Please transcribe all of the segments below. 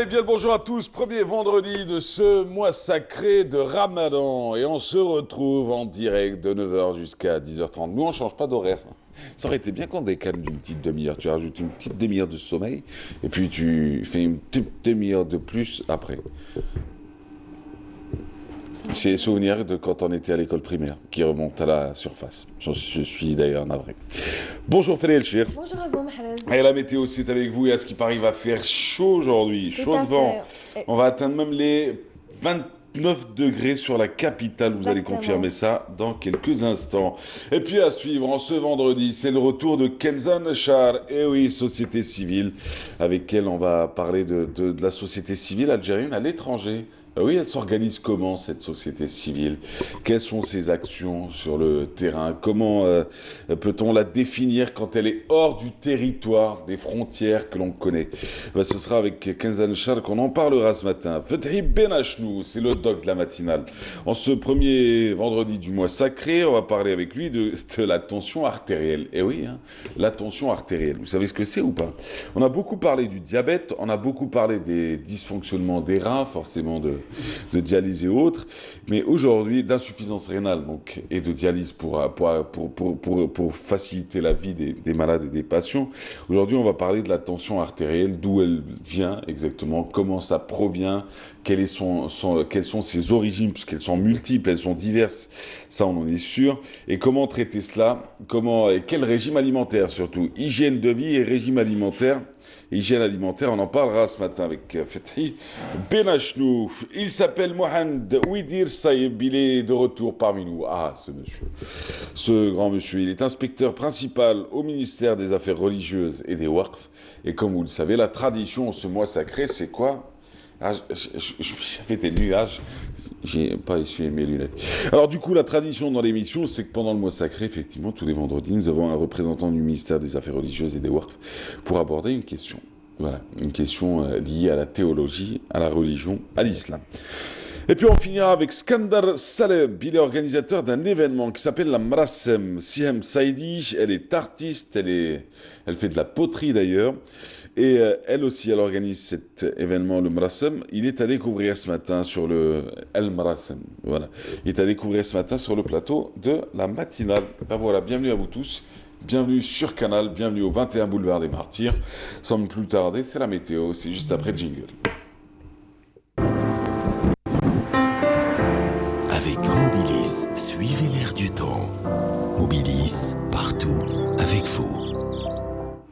Allez, bien le bonjour à tous. Premier vendredi de ce mois sacré de Ramadan. Et on se retrouve en direct de 9h jusqu'à 10h30. Nous, on ne change pas d'horaire. Ça aurait été bien qu'on décale d'une petite demi-heure. Tu rajoutes une petite demi-heure de sommeil et puis tu fais une petite demi-heure de plus après. C'est les souvenirs de quand on était à l'école primaire qui remontent à la surface. Je suis d'ailleurs navré. Bonjour Félix Elchir. Bonjour Abou Mahrez. Et la météo, c'est avec vous. Et à ce qui paraît, il va faire chaud aujourd'hui. Tout Chaud à de vent. fait. On va atteindre même les 29 degrés sur la capitale. Vous allez Exactement. confirmer ça dans quelques instants. Et puis à suivre, en ce vendredi, c'est le retour de Kenzan Char. Et oui, société civile, avec elle on va parler de la société civile algérienne à l'étranger. Oui, elle s'organise comment cette société civile? Quelles sont ses actions sur le terrain? Comment peut-on la définir quand elle est hors du territoire, des frontières que l'on connaît? Ben, ce sera avec Kenzan Char qu'on en parlera ce matin. Fethi Benachnou, c'est le doc de la matinale. En ce premier vendredi du mois sacré, on va parler avec lui de la tension artérielle. Et oui, hein, la tension artérielle. Vous savez ce que c'est ou pas? On a beaucoup parlé du diabète, on a beaucoup parlé des dysfonctionnements des reins, forcément de dialyse et autres, mais aujourd'hui d'insuffisance rénale donc, et de dialyse pour faciliter la vie des malades et des patients. Aujourd'hui, on va parler de la tension artérielle, d'où elle vient exactement, comment ça provient, quelles sont ses origines, puisqu'elles sont multiples, elles sont diverses, ça on en est sûr, et comment traiter cela, et quel régime alimentaire surtout, hygiène de vie et régime alimentaire. Hygiène alimentaire, on en parlera ce matin avec Fethi Benachnou. Il s'appelle Mohand Ouidir Saïb, il est de retour parmi nous. Ah, ce monsieur, ce grand monsieur, il est inspecteur principal au ministère des Affaires religieuses et des Waqf. Et comme vous le savez, la tradition, ce mois sacré, c'est quoi? Ah, j'avais des nuages, j'ai pas essuyé mes lunettes. Alors du coup, la tradition dans l'émission, c'est que pendant le mois sacré, effectivement, tous les vendredis, nous avons un représentant du ministère des Affaires religieuses et des Waqf pour aborder une question. Voilà, une question liée à la théologie, à la religion, à l'islam. Et puis on finira avec Skandar Saleb, il est organisateur d'un événement qui s'appelle la Mrassem. Sihem Saïdi, elle est artiste, elle fait de la poterie d'ailleurs. Et elle aussi, elle organise cet événement, le Mrassem. Il est à découvrir ce matin sur le El Mrassem. Voilà. Il est à découvrir ce matin sur le plateau de la matinale. Ben voilà, bienvenue à vous tous. Bienvenue sur Canal, bienvenue au 21 boulevard des Martyrs. Sans plus tarder, c'est la météo, c'est juste après le jingle. Avec Mobilis, suivez l'air du temps. Mobilis, partout, avec vous.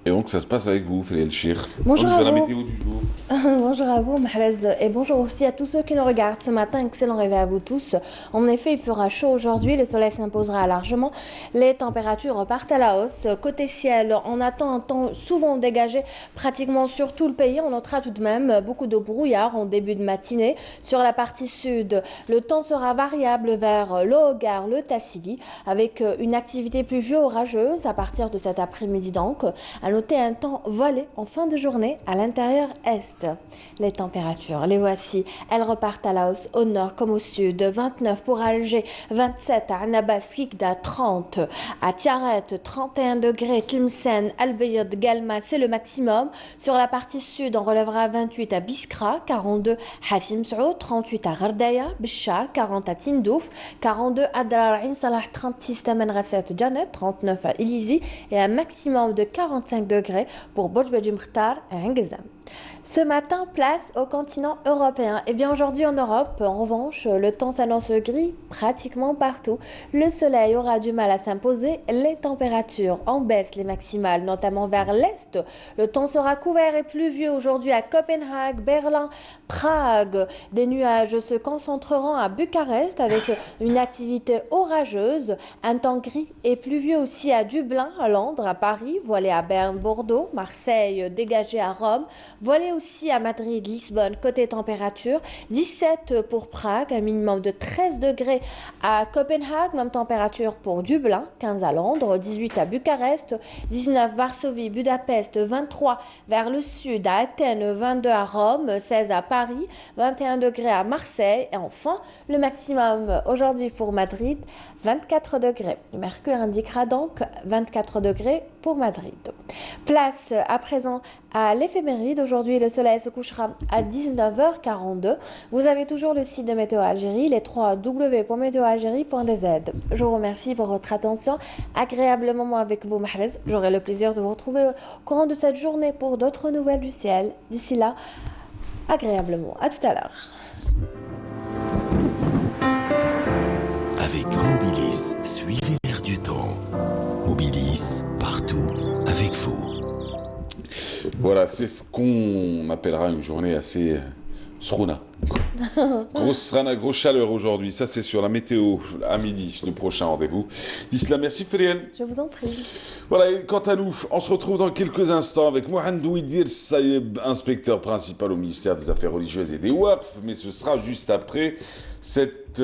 Et donc ça se passe avec vous, Félix Elchir. Bonjour On y à va la vous. météo du jour. Bonjour à vous, Mahrez, et bonjour aussi à tous ceux qui nous regardent ce matin. Excellent réveil à vous tous. En effet, il fera chaud aujourd'hui, le soleil s'imposera largement, les températures repartent à la hausse. Côté ciel, on attend un temps souvent dégagé pratiquement sur tout le pays. On notera tout de même beaucoup de brouillard en début de matinée. Sur la partie sud, le temps sera variable vers le Hogar, le Tassili, avec une activité pluvieuse orageuse à partir de cet après-midi donc. À noter un temps voilé en fin de journée à l'intérieur est. Les températures, les voici. Elles repartent à la hausse au nord comme au sud. 29 pour Alger, 27 à Annaba, Skikda, 30 à Tiaret, 31 degrés, Tlemcen, Al-Bayad, Galma, c'est le maximum. Sur la partie sud, on relèvera 28 à Biskra, 42 à Simsou, 38 à Gardaya, Bisha, 40 à Tindouf, 42 à Dar Salah, 36 à Manrasset, Janet, 39 à Ilizi et un maximum de 45 degrés pour Bojbedji Mkhtar et Ngezam. Ce matin, place au continent européen. Et bien aujourd'hui en Europe, en revanche, le temps s'annonce gris pratiquement partout. Le soleil aura du mal à s'imposer. Les températures en baisse, les maximales, notamment vers l'est. Le temps sera couvert et pluvieux aujourd'hui à Copenhague, Berlin, Prague. Des nuages se concentreront à Bucarest avec une activité orageuse. Un temps gris et pluvieux aussi à Dublin, à Londres, à Paris, voilé à Berne, Bordeaux, Marseille, dégagé à Rome. Voilé aussi à Madrid, Lisbonne, côté température, 17 pour Prague, un minimum de 13 degrés à Copenhague, même température pour Dublin, 15 à Londres, 18 à Bucarest, 19 Varsovie, Budapest, 23 vers le sud à Athènes, 22 à Rome, 16 à Paris, 21 degrés à Marseille et enfin le maximum aujourd'hui pour Madrid, 24 degrés. Le mercure indiquera donc 24 degrés pour pour Madrid. Place à présent à l'éphéméride. Aujourd'hui, le soleil se couchera à 19h42. Vous avez toujours le site de Météo Algérie, les 3 w.meteoalgerie.dz. Je vous remercie pour votre attention. Agréable moment avec vous, Mahrez. J'aurai le plaisir de vous retrouver au courant de cette journée pour d'autres nouvelles du ciel. D'ici là, agréablement. À tout à l'heure. Avec Mobilis, suivez l'air du temps. Mobilis, partout, avec vous. Voilà, c'est ce qu'on appellera une journée assez srouna. Grosse chaleur aujourd'hui, ça c'est sur la météo à midi, le prochain rendez-vous. D'ici là, merci Fériel. Je vous en prie. Voilà, et quant à nous, on se retrouve dans quelques instants avec Mohamed Ouidir Saïeb, inspecteur principal au ministère des Affaires religieuses et des Waqf, mais ce sera juste après cette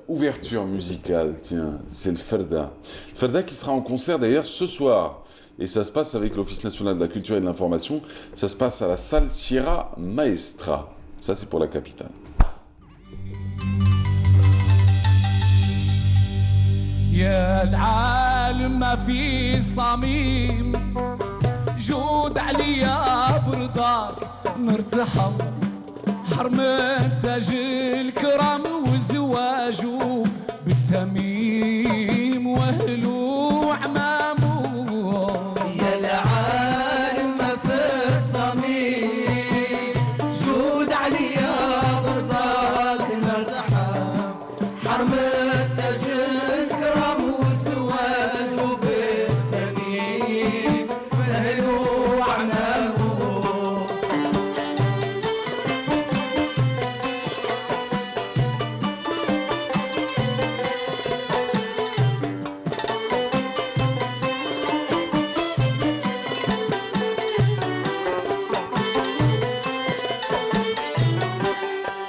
ouverture musicale. Tiens, c'est le Ferda. Le Ferda qui sera en concert d'ailleurs ce soir. Et ça se passe avec l'Office national de la culture et de l'information. Ça se passe à la salle Sierra Maestra. Ça, c'est pour la capitale. يا العالم ما في صميم جود عليا برضاك نرتحم حرم تاج الكرم وزواجه بالتميم واهلو عمامو يا العالم ما في الصميم جود عليا برضاك نرتحم حرم تاج الكرم وزواجه بالتميم واهلو عمامو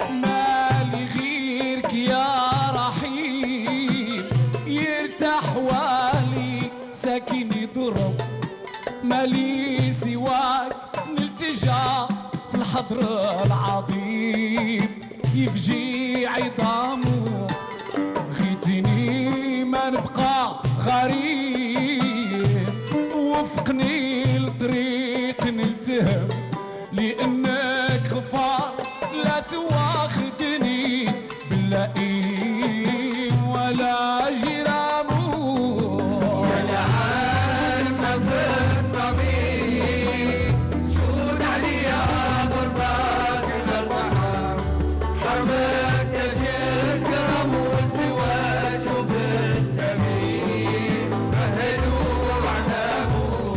مالي غيرك يا رحيم يرتاح والي ساكن يضرب مالي سواك نلتجا في الحضر العظيم يفجي عظامه غيتني ما نبقى غريب وفقني الطريق نلتهم لأنك غفار لا تواخدني باللئيم ولا جرامو يا العالم في الصميم جود عليا برضاك نرتحم حرمك تجي الكرم والزواج بالتميم أهلو وعنابو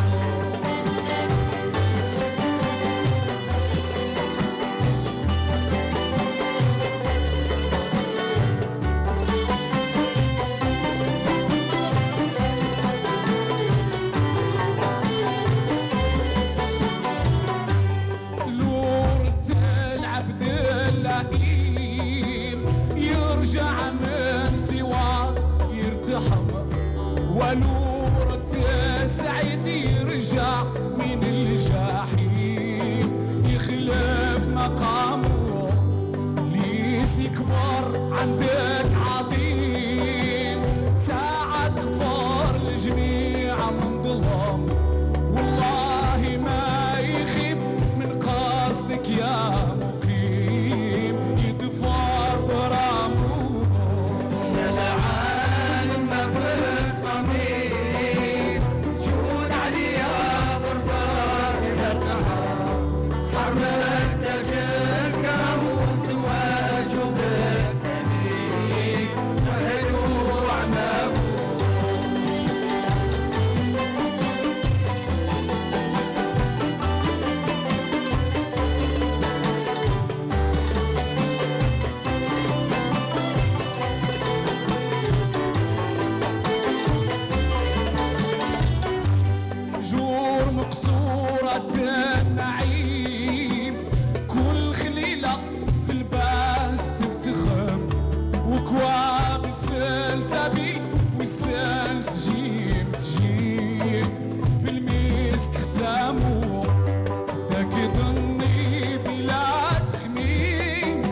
لورة العبد اللئيم يرجع من سواك يرتحم ولورة السعيد يرجع من الجحيم يخلف مقامه ليس يكبر عندك عظيم ساعة غفار الجميع من ظلم والله ما يخيب من قصدك يا مقيم يدفار برامو يا العالم ما في الصميم جود عليا برضاك نرتحم حرمك تاج الكرم وزواجه بالتميم واهلو وعنابو جور مقصورة النعيم كل خليلة في الباس تفتخم وكواب السلسبيل والسلس جيم سجيم بالمسك ختامو داك ظني بلا تخميم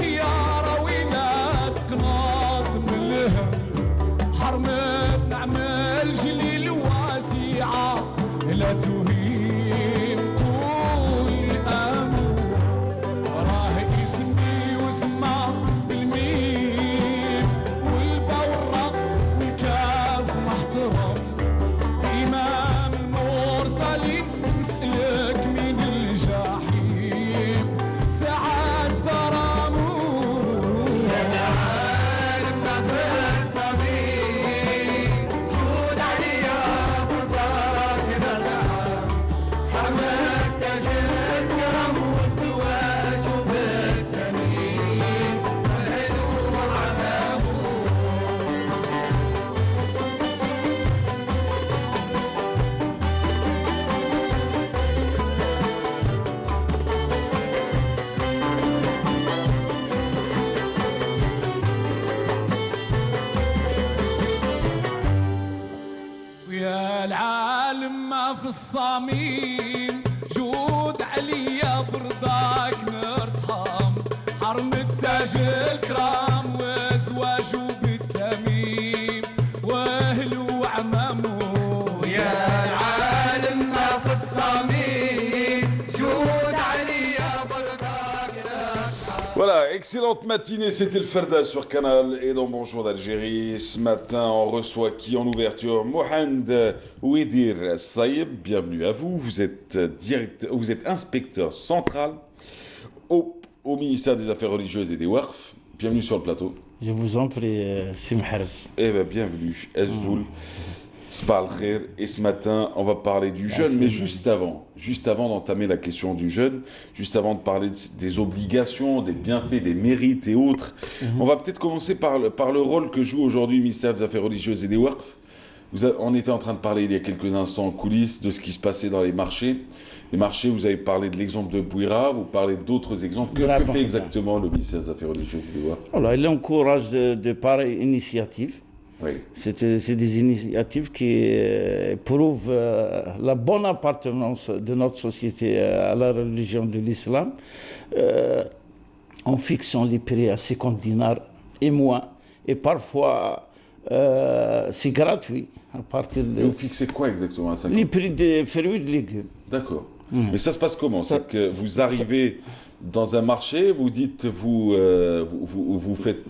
يا رويلات قناط من الهم حرمت نعمل جليل واسع الصميم جود عليا برضاك نرتحم حرم التاج الكرام وزواجه بالتميم واهله وعمامه ويا العالم ما في الصميم جود عليا برضاك نرتحم. Voilà, excellente matinée, c'était le Ferda sur Canal et dans Bonjour d'Algérie. Ce matin, on reçoit qui en ouverture? Mohand Ouedir Saïeb, bienvenue à vous. Vous êtes inspecteur central au ministère des Affaires religieuses et des Waqf. Bienvenue sur le plateau. Je vous en prie, Simhars. Eh bien, bienvenue, Azzoul. Spa al-Khair. Et ce matin, on va parler du jeûne, mais juste avant d'entamer la question du jeûne, juste avant de parler des obligations, des bienfaits, des mérites et autres, on va peut-être commencer par le rôle que joue aujourd'hui le ministère des Affaires religieuses et des Waqf. On était en train de parler il y a quelques instants en coulisses de ce qui se passait dans les marchés. Les marchés, vous avez parlé de l'exemple de Bouira, vous parlez d'autres exemples. Que fait exactement le ministère des Affaires religieuses et des Waqf? Voilà, il encourage de pareilles initiatives. Oui. C'est des initiatives qui prouvent la bonne appartenance de notre société à la religion de l'islam, en fixant les prix à 50 dinars et moins. Et parfois, c'est gratuit. À partir de... Et vous fixez quoi exactement à 50? Les prix des fruits et de légumes. D'accord. Mais ça se passe comment? C'est que vous arrivez dans un marché, vous dites, vous faites,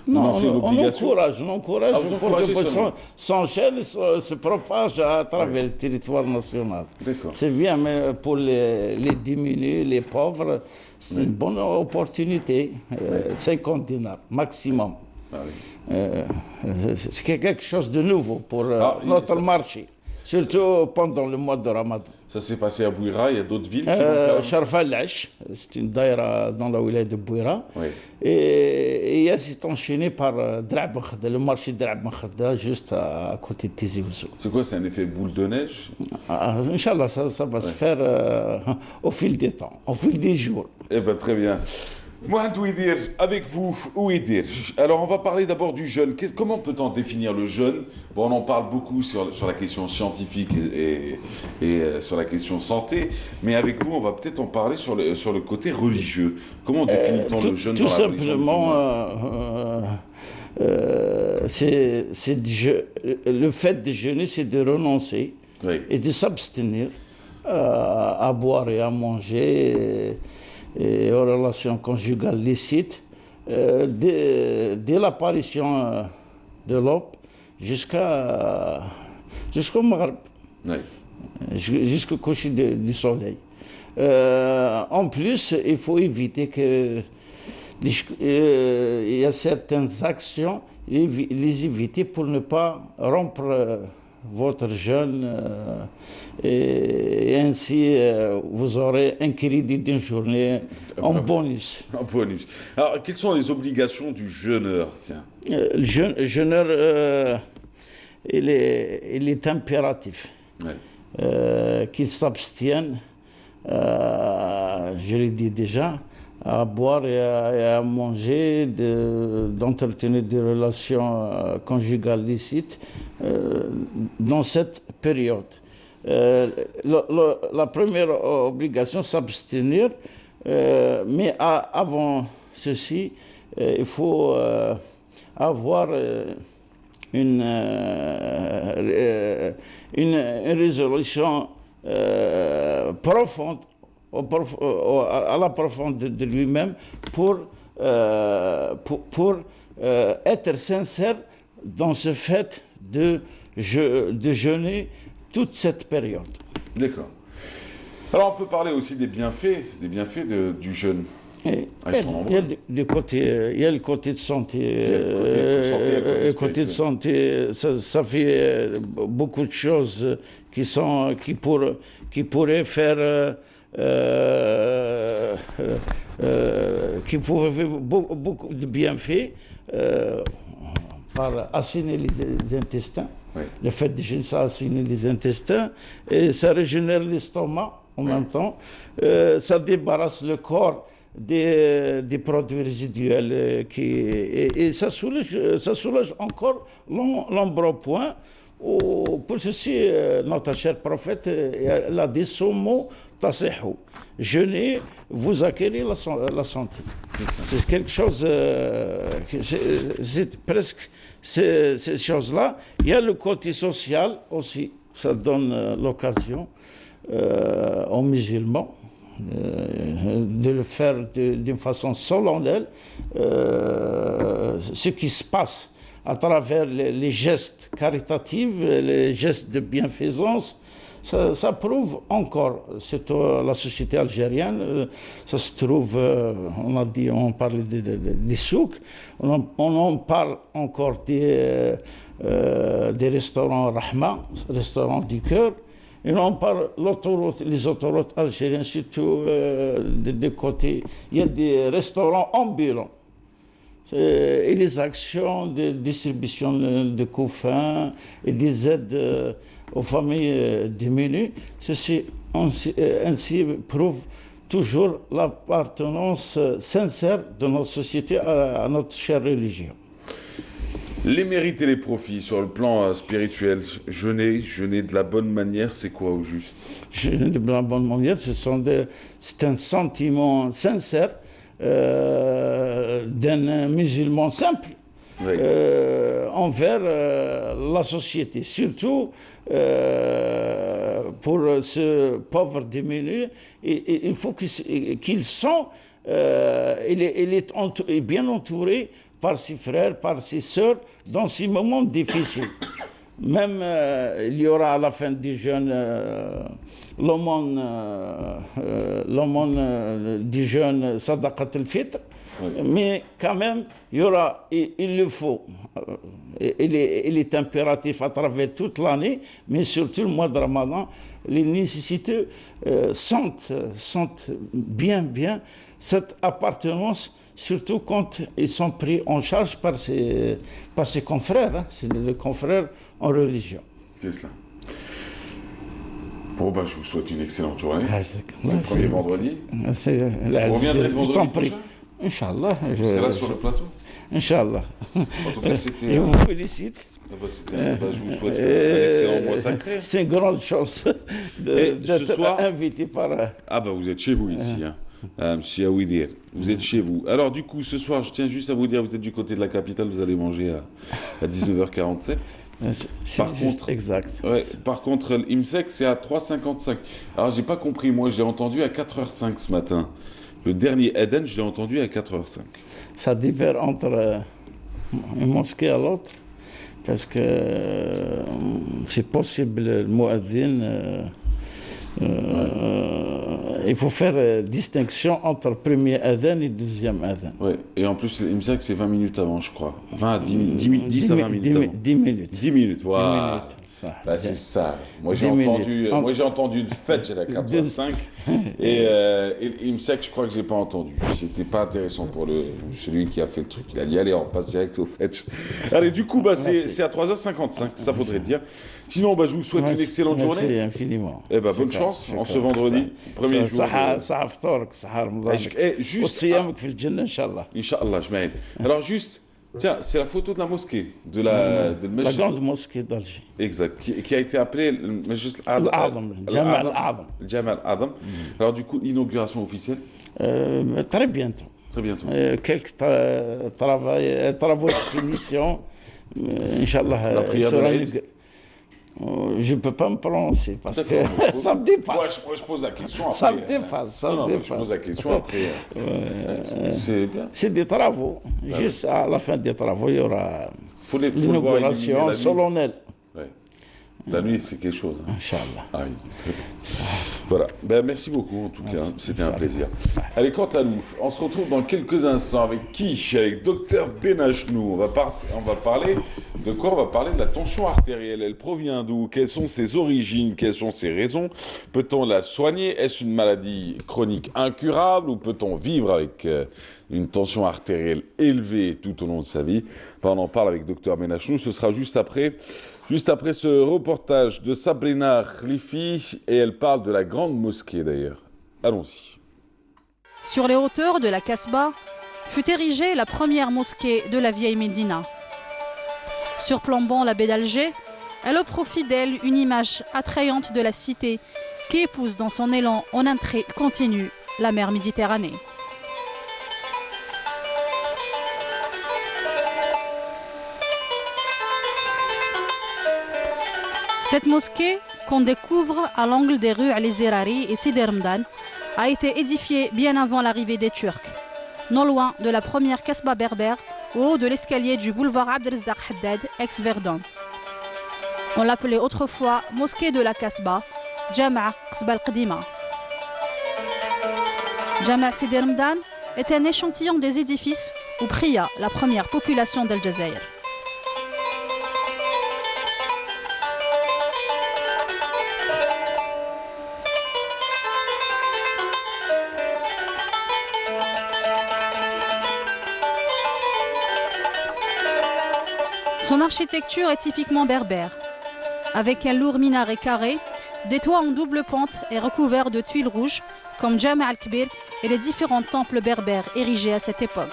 vous lancez une obligation? On encourage pour que s'enchaîne et se propage à travers le territoire national. C'est bien, mais pour les diminuer, les pauvres, c'est une bonne opportunité. 50 dinars, maximum. Ah oui. C'est quelque chose de nouveau pour notre marché. Surtout pendant le mois de Ramadan. Ça s'est passé à Bouira, il y a d'autres villes qui vont faire... Sharf al-Ash, c'est une daïra dans la wilaya de Bouira. Oui. Et c'est enchaîné par le marché de Drab Makhda, juste à côté de Tizi Ouzou. C'est quoi, c'est un effet boule de neige? Inch'Allah, ça va se faire au fil des temps, au fil des jours. Eh bien, très bien. Mohand Ouedir, avec vous, Ouedir. Alors, on va parler d'abord du jeûne. Comment peut-on définir le jeûne? Bon, on en parle beaucoup sur la question scientifique et sur la question santé, mais avec vous, on va peut-être en parler sur le côté religieux. Comment définit-on le jeûne dans la religion? Tout simplement, le fait de jeûner, c'est de renoncer et de s'abstenir à boire et à manger et aux relations conjugales licites dès l'apparition de l'aube jusqu'au Maghreb, jusqu'au coucher du soleil. En plus, il faut éviter il y a certaines actions, les éviter pour ne pas rompre votre jeûne et ainsi vous aurez un crédit d'une journée en bonus. En bonus. Alors, quelles sont les obligations du jeûneur? Tiens. Le jeûneur, il est impératif qu'il s'abstienne, je l'ai dit déjà, à boire et à manger, d'entretenir des relations conjugales licites dans cette période. La première obligation, s'abstenir, mais avant ceci, il faut avoir une résolution profonde, à la profonde de lui-même pour être sincère dans ce fait de jeûner toute cette période. D'accord. Alors on peut parler aussi des bienfaits du jeûne. Il y a le côté de santé. Le côté de santé, ça fait beaucoup de choses qui pourraient faire qui pourraient faire beaucoup de bienfaits par assainir les intestins. Le fait de jeûner, ça assainit les intestins et ça régénère l'estomac en même temps. Ça débarrasse le corps des produits résiduels et ça soulage encore l'embonpoint Pour ceci, notre cher prophète il a dit ce mot, tasihou. Jeûner, vous acquérez la santé. C'est quelque chose, c'est presque ces choses-là. Il y a le côté social aussi, ça donne l'occasion aux musulmans de le faire d'une façon solennelle, ce qui se passe à travers les gestes caritatifs, les gestes de bienfaisance. Ça prouve encore, surtout la société algérienne, ça se trouve, on parlait des souks, on en parle encore des restaurants Rahma, restaurants du cœur, et on parle les autoroutes algériennes, surtout des côtés. Il y a des restaurants ambulants. Et les actions de distribution de coups-fins et des aides aux familles démunies, ceci ainsi prouve toujours l'appartenance sincère de notre société à notre chère religion. Les mérites et les profits sur le plan spirituel, jeûner de la bonne manière, c'est quoi au juste? Jeûner de la bonne manière, c'est un sentiment sincère d'un musulman simple oui. Envers la société, surtout pour ce pauvre démuni. Il faut qu'il sent il est bien entouré par ses frères, par ses sœurs dans ces moments difficiles. Même il y aura à la fin du jeûne l'aumône du jeûne Sadaqat al-Fitr, oui. Mais quand même, il le faut. Il est impératif à travers toute l'année, mais surtout le mois de Ramadan, les nécessités sentent bien cette appartenance, surtout quand ils sont pris en charge par ses confrères, hein. C'est les confrères en religion. C'est cela. Bon, je vous souhaite une excellente journée. C'est le premier vendredi. Vous reviendrez le vendredi prochain ? Inch'Allah. Vous serez là sur le plateau ? Inch'Allah. En tout cas, c'était... Je vous félicite. Je vous souhaite un excellent mois sacré. C'est une grande chance d'être invité par... vous êtes chez vous ici, hein. Monsieur Aouidir, vous êtes chez vous. Alors du coup, ce soir, je tiens juste à vous dire, vous êtes du côté de la capitale, vous allez manger à 19h47. Par contre, l'IMSEC, c'est à 3h55. Alors, j'ai pas compris, moi, je l'ai entendu à 4h05 ce matin. Le dernier Eden, je l'ai entendu à 4h05. Ça diffère entre une mosquée à l'autre, parce que c'est possible, le muaddin... il faut faire distinction entre le premier adhan et le deuxième adhan. Oui, et en plus, il me semble que c'est 20 minutes avant, je crois. 10 à 20 minutes avant. 10 minutes. 10 minutes, voilà. 10 minutes, ça. C'est ça. Moi, j'ai entendu une fête à 4h05. Et il me semble que je crois que je n'ai pas entendu. C'était pas intéressant pour celui qui a fait le truc. Il a dit, allez, on passe direct au fetch. Allez, du coup, c'est à 3h55, ça faudrait dire. Sinon, je vous souhaite une excellente journée. Merci infiniment. Bonne chance en ce vendredi, premier jour. Inch'Allah, je alors juste, tiens, c'est la photo de la mosquée, de la grande mosquée d'Alger. Exact, qui a été appelée le Jama al-Adam. Alors du coup, l'inauguration officielle très bientôt. Très bientôt. Quelques travaux de finition. Inch'Allah. La prière de l'Aïd. Je ne peux pas me prononcer parce que ça me dépasse. Moi, je pose la question après. Ça me dépasse, Je pose la question après. C'est bien. C'est des travaux. Juste à la fin des travaux, il y aura l'inauguration solennelle. Ouais. La nuit, c'est quelque chose. Hein. Inch'Allah. Ah oui, très bien. Voilà. Merci beaucoup, en tout cas. C'était un plaisir. Allez, quant à nous, on se retrouve dans quelques instants avec qui? Avec Dr Benachnou. On va parler de quoi? On va parler de la tension artérielle. Elle provient d'où? Quelles sont ses origines? Quelles sont ses raisons? Peut-on la soigner? Est-ce une maladie chronique incurable ou peut-on vivre avec une tension artérielle élevée tout au long de sa vie? On en parle avec Dr Benachnou. Ce sera juste après ce reportage de Sabrina Khlifi, et elle parle de la grande mosquée d'ailleurs. Allons-y. Sur les hauteurs de la Kasbah fut érigée la première mosquée de la vieille Médina. Surplombant la baie d'Alger, Elle offre aux fidèles une image attrayante de la cité qui épouse dans son élan en un trait continu la mer Méditerranée. Cette mosquée, qu'on découvre à l'angle des rues Al-Zirari et Sidi Rmdan, a été édifiée bien avant l'arrivée des Turcs, non loin de la première Kasbah berbère, au haut de l'escalier du boulevard Abdelrazak Haddad, ex-Verdun. On l'appelait autrefois mosquée de la Kasbah, Jama' Kasbah al-Qadima. Jama' Sidi Rmdan est un échantillon des édifices où pria la première population d'Al Jazair. Son architecture est typiquement berbère, avec un lourd minaret carré, des toits en double pente et recouverts de tuiles rouges, comme Jama' al-Kbir et les différents temples berbères érigés à cette époque.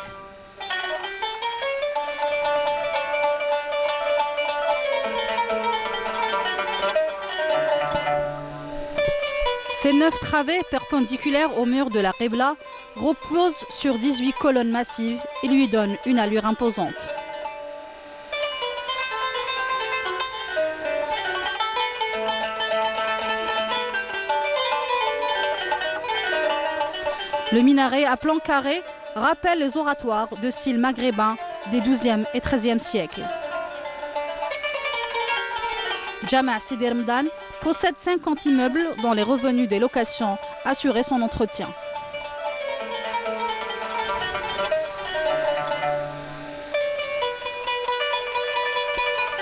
Ces 9 travées perpendiculaires au mur de la Qibla reposent sur 18 colonnes massives et lui donnent une allure imposante. Le minaret à plan carré rappelle les oratoires de style maghrébin des XIIe et XIIIe siècles. Jama' Sidi Rmdan possède 50 immeubles dont les revenus des locations assuraient son entretien.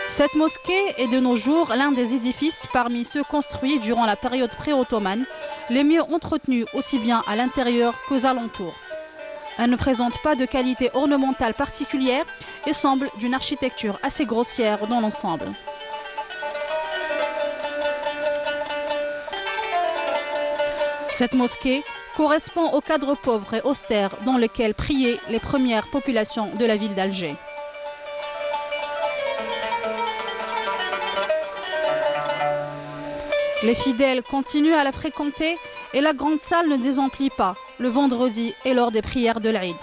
Cette mosquée est de nos jours l'un des édifices parmi ceux construits durant la période pré-ottomane, les mieux entretenus aussi bien à l'intérieur qu'aux alentours. Elle ne présente pas de qualité ornementale particulière et semble d'une architecture assez grossière dans l'ensemble. Cette mosquée correspond au cadre pauvre et austère dans lequel priaient les premières populations de la ville d'Alger. Les fidèles continuent à la fréquenter et la grande salle ne désemplit pas le vendredi et lors des prières de l'Aïd.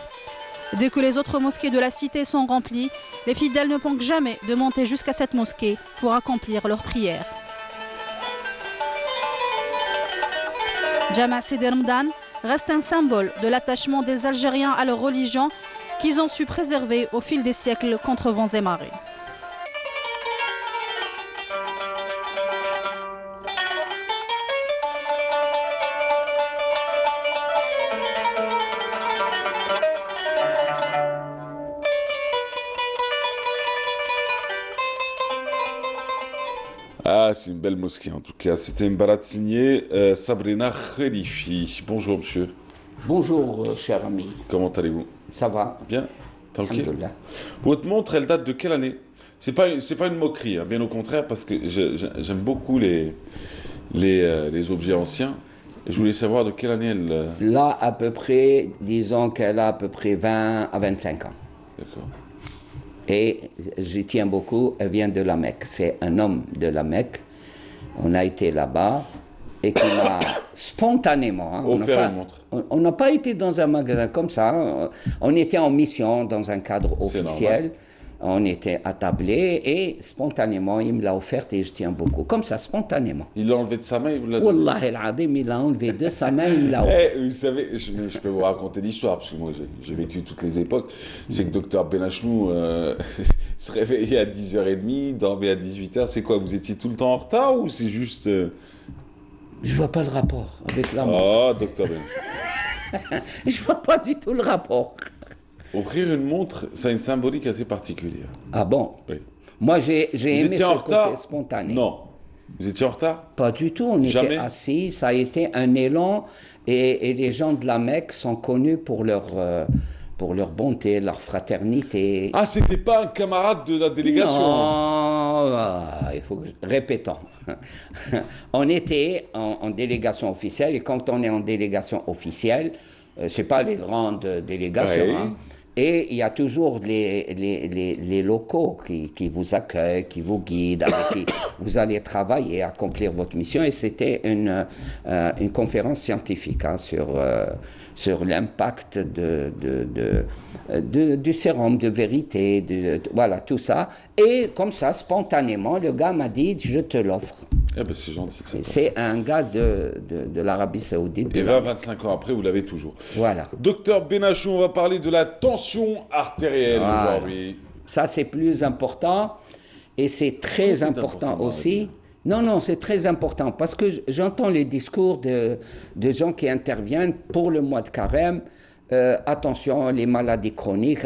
Dès que les autres mosquées de la cité sont remplies, les fidèles ne manquent jamais de monter jusqu'à cette mosquée pour accomplir leurs prières. Jama' Sidi Rmdan reste un symbole de l'attachement des Algériens à leur religion qu'ils ont su préserver au fil des siècles contre vents et marées. Ah, c'est une belle mosquée en tout cas. C'était une barade signée Sabrina Khelifi. Bonjour monsieur. Bonjour, cher ami. Comment allez-vous? Ça va? Bien. Tranquille. Alhamdoulilah. Votre montre, elle date de quelle année? C'est pas une moquerie, hein, bien au contraire, parce que j'aime beaucoup les objets anciens. Et je voulais savoir de quelle année elle... Là, à peu près, disons qu'elle a à peu près 20 à 25 ans. D'accord. Et j'y tiens beaucoup, elle vient de la Mecque. C'est un homme de la Mecque. On a été là-bas et qui m'a spontanément... hein, offert une montre. on n'a pas été dans un magasin comme ça. Hein. On était en mission dans un cadre officiel. On était attablés et spontanément, il me l'a offerte et je tiens beaucoup. Comme ça, spontanément. Il l'a enlevé de sa main et vous l'a donné. Wallahi al-Adim, il l'a enlevé de sa main, il me l'a offert. Vous savez, je peux vous raconter l'histoire, parce que moi j'ai vécu toutes les époques. C'est que docteur Benachnou se réveillait à 10h30, dormait à 18h. C'est quoi, vous étiez tout le temps en retard ou c'est juste... Je vois pas le rapport avec la montre. Oh, docteur Benachnou. Je vois pas du tout le rapport. Offrir une montre, ça a une symbolique assez particulière. Ah bon? Oui. Moi, j'ai aimé ce en retard? côté spontané. Non. Vous étiez en retard? Pas du tout, on Jamais? était assis, ça a été un élan et les gens de la Mecque sont connus pour leur bonté, leur fraternité. Ah, c'était pas un camarade de la délégation? Non, il faut que... Répétons. On était en délégation officielle et quand on est en délégation officielle, c'est pas les grandes délégations, Oui. hein. Et il y a toujours les locaux qui vous accueillent, qui vous guident, avec qui vous allez travailler, accomplir votre mission. Et c'était une conférence scientifique sur l'impact du sérum de vérité, voilà, tout ça. Et comme ça, spontanément, le gars m'a dit, je te l'offre. Eh ben, c'est gentil. C'est un gars de l'Arabie Saoudite. Et 25 ans après, vous l'avez toujours. Voilà. Docteur Benachou, on va parler de la tension artérielle aujourd'hui. Ça, c'est plus important. Et c'est très important aussi. Non, c'est très important. Parce que j'entends les discours de gens qui interviennent pour le mois de carême. Attention, les maladies chroniques,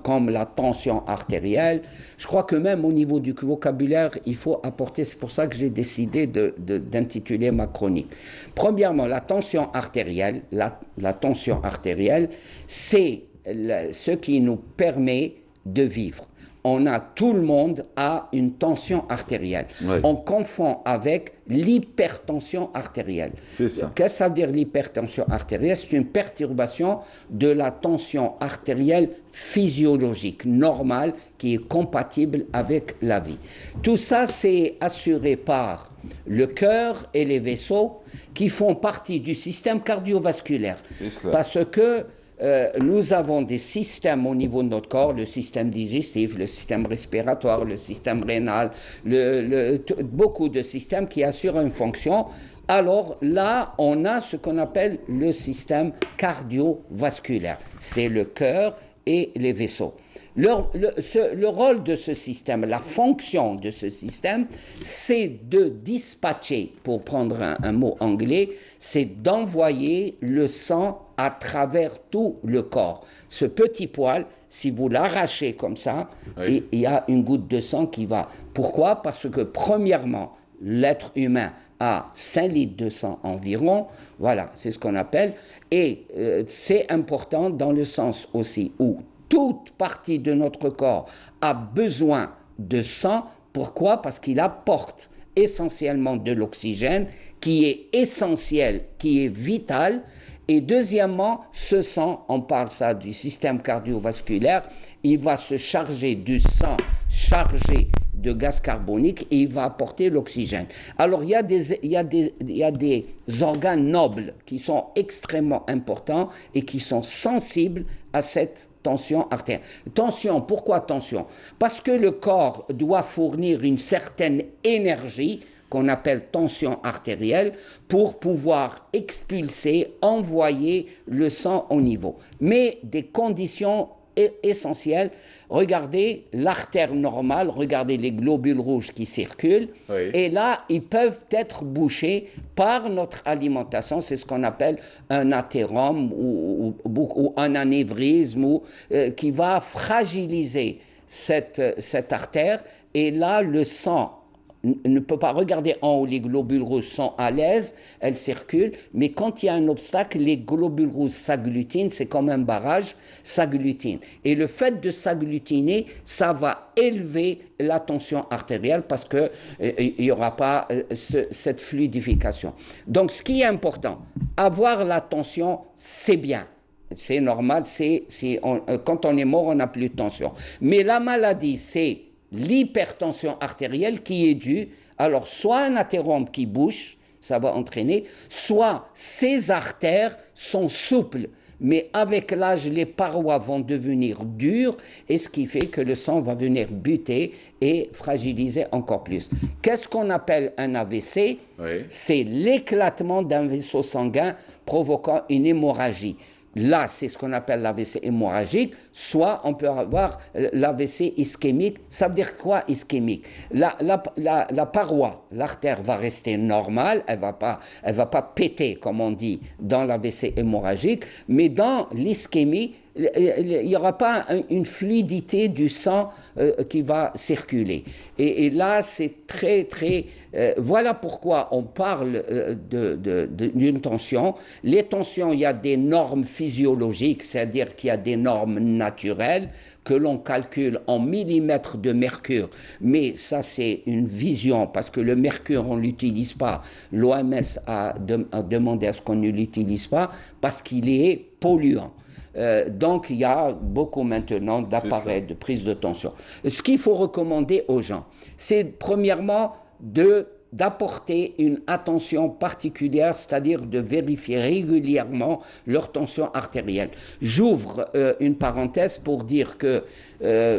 comme la tension artérielle. Je crois que même au niveau du vocabulaire, il faut apporter, c'est pour ça que j'ai décidé d'intituler ma chronique. Premièrement, la tension artérielle, la tension artérielle, c'est ce qui nous permet de vivre. Tout le monde a une tension artérielle. Oui. On confond avec l'hypertension artérielle. C'est ça. Qu'est-ce que ça veut dire l'hypertension artérielle? C'est une perturbation de la tension artérielle physiologique, normale, qui est compatible avec la vie. Tout ça, c'est assuré par le cœur et les vaisseaux qui font partie du système cardiovasculaire. Parce que nous avons des systèmes au niveau de notre corps, le système digestif, le système respiratoire, le système rénal, beaucoup de systèmes qui assurent une fonction. Alors là, on a ce qu'on appelle le système cardiovasculaire. C'est le cœur et les vaisseaux. Le rôle de ce système, la fonction de ce système, c'est de dispatcher, pour prendre un mot anglais, c'est d'envoyer le sang à travers tout le corps. Ce petit poil, si vous l'arrachez comme ça, oui, il y a une goutte de sang qui va. Pourquoi? Parce que premièrement, l'être humain a 5 litres de sang environ, voilà, c'est ce qu'on appelle, et c'est important dans le sens aussi où toute partie de notre corps a besoin de sang. Pourquoi? Parce qu'il apporte essentiellement de l'oxygène qui est essentiel, qui est vital. Et deuxièmement, ce sang, on parle ça du système cardiovasculaire, il va se charger du sang chargé de gaz carbonique et il va apporter l'oxygène. Alors il y a des organes nobles qui sont extrêmement importants et qui sont sensibles à cette tension artérielle. Tension, pourquoi tension? Parce que le corps doit fournir une certaine énergie qu'on appelle tension artérielle pour pouvoir expulser, envoyer le sang au niveau. Mais des conditions essentielles, regardez l'artère normale, regardez les globules rouges qui circulent, oui, et là, ils peuvent être bouchés par notre alimentation, c'est ce qu'on appelle un athérome ou un anévrisme qui va fragiliser cette artère, et là, le sang ne peut pas regarder en haut, les globules rouges sont à l'aise, elles circulent, mais quand il y a un obstacle, les globules rouges s'agglutinent, c'est comme un barrage, s'agglutinent. Et le fait de s'agglutiner, ça va élever la tension artérielle parce qu'il n'y aura pas cette fluidification. Donc, ce qui est important, avoir la tension, c'est bien. C'est normal, quand on est mort, on n'a plus de tension. Mais la maladie, c'est l'hypertension artérielle qui est due, alors soit un athérome qui bouche, ça va entraîner, soit ces artères sont souples, mais avec l'âge, les parois vont devenir dures, et ce qui fait que le sang va venir buter et fragiliser encore plus. Qu'est-ce qu'on appelle un AVC? Oui. C'est l'éclatement d'un vaisseau sanguin provoquant une hémorragie. Là, c'est ce qu'on appelle l'AVC hémorragique, soit on peut avoir l'AVC ischémique. Ça veut dire quoi, ischémique? La paroi, l'artère va rester normale, elle va pas péter, comme on dit, dans l'AVC hémorragique, mais dans l'ischémie, il n'y aura pas une fluidité du sang qui va circuler. Et là, c'est très, très... voilà pourquoi on parle d'une tension. Les tensions, il y a des normes physiologiques, c'est-à-dire qu'il y a des normes naturelles que l'on calcule en millimètres de mercure. Mais ça, c'est une vision, parce que le mercure, on ne l'utilise pas. L'OMS a demandé à ce qu'on ne l'utilise pas, parce qu'il est polluant. Donc, il y a beaucoup maintenant d'appareils de prise de tension. Ce qu'il faut recommander aux gens, c'est premièrement d'apporter une attention particulière, c'est-à-dire de vérifier régulièrement leur tension artérielle. J'ouvre une parenthèse pour dire que,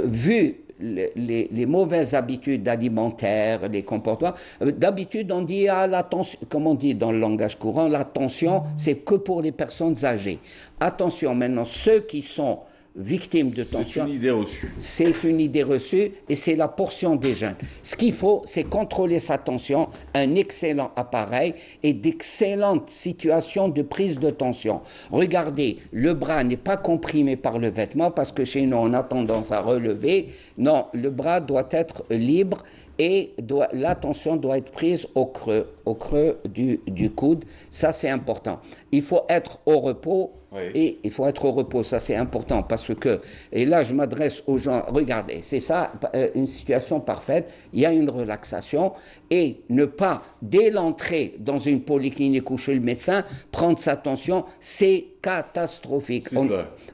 vu les mauvaises habitudes alimentaires, les comportements, d'habitude on dit la tension, comme on dit dans le langage courant, la tension c'est que pour les personnes âgées. Attention maintenant, ceux qui sont victimes de tension. C'est une idée reçue. C'est une idée reçue et c'est la portion des jeunes. Ce qu'il faut, c'est contrôler sa tension, un excellent appareil et d'excellentes situations de prise de tension. Regardez, le bras n'est pas comprimé par le vêtement parce que chez nous, on a tendance à relever. Non, le bras doit être libre et la tension doit être prise au creux du coude. Ça, c'est important. Il faut être au repos. Oui. Et il faut être au repos, ça c'est important parce que, et là je m'adresse aux gens, regardez, c'est ça une situation parfaite, il y a une relaxation et ne pas, dès l'entrée dans une polyclinique ou chez le médecin, prendre sa tension, c'est catastrophique.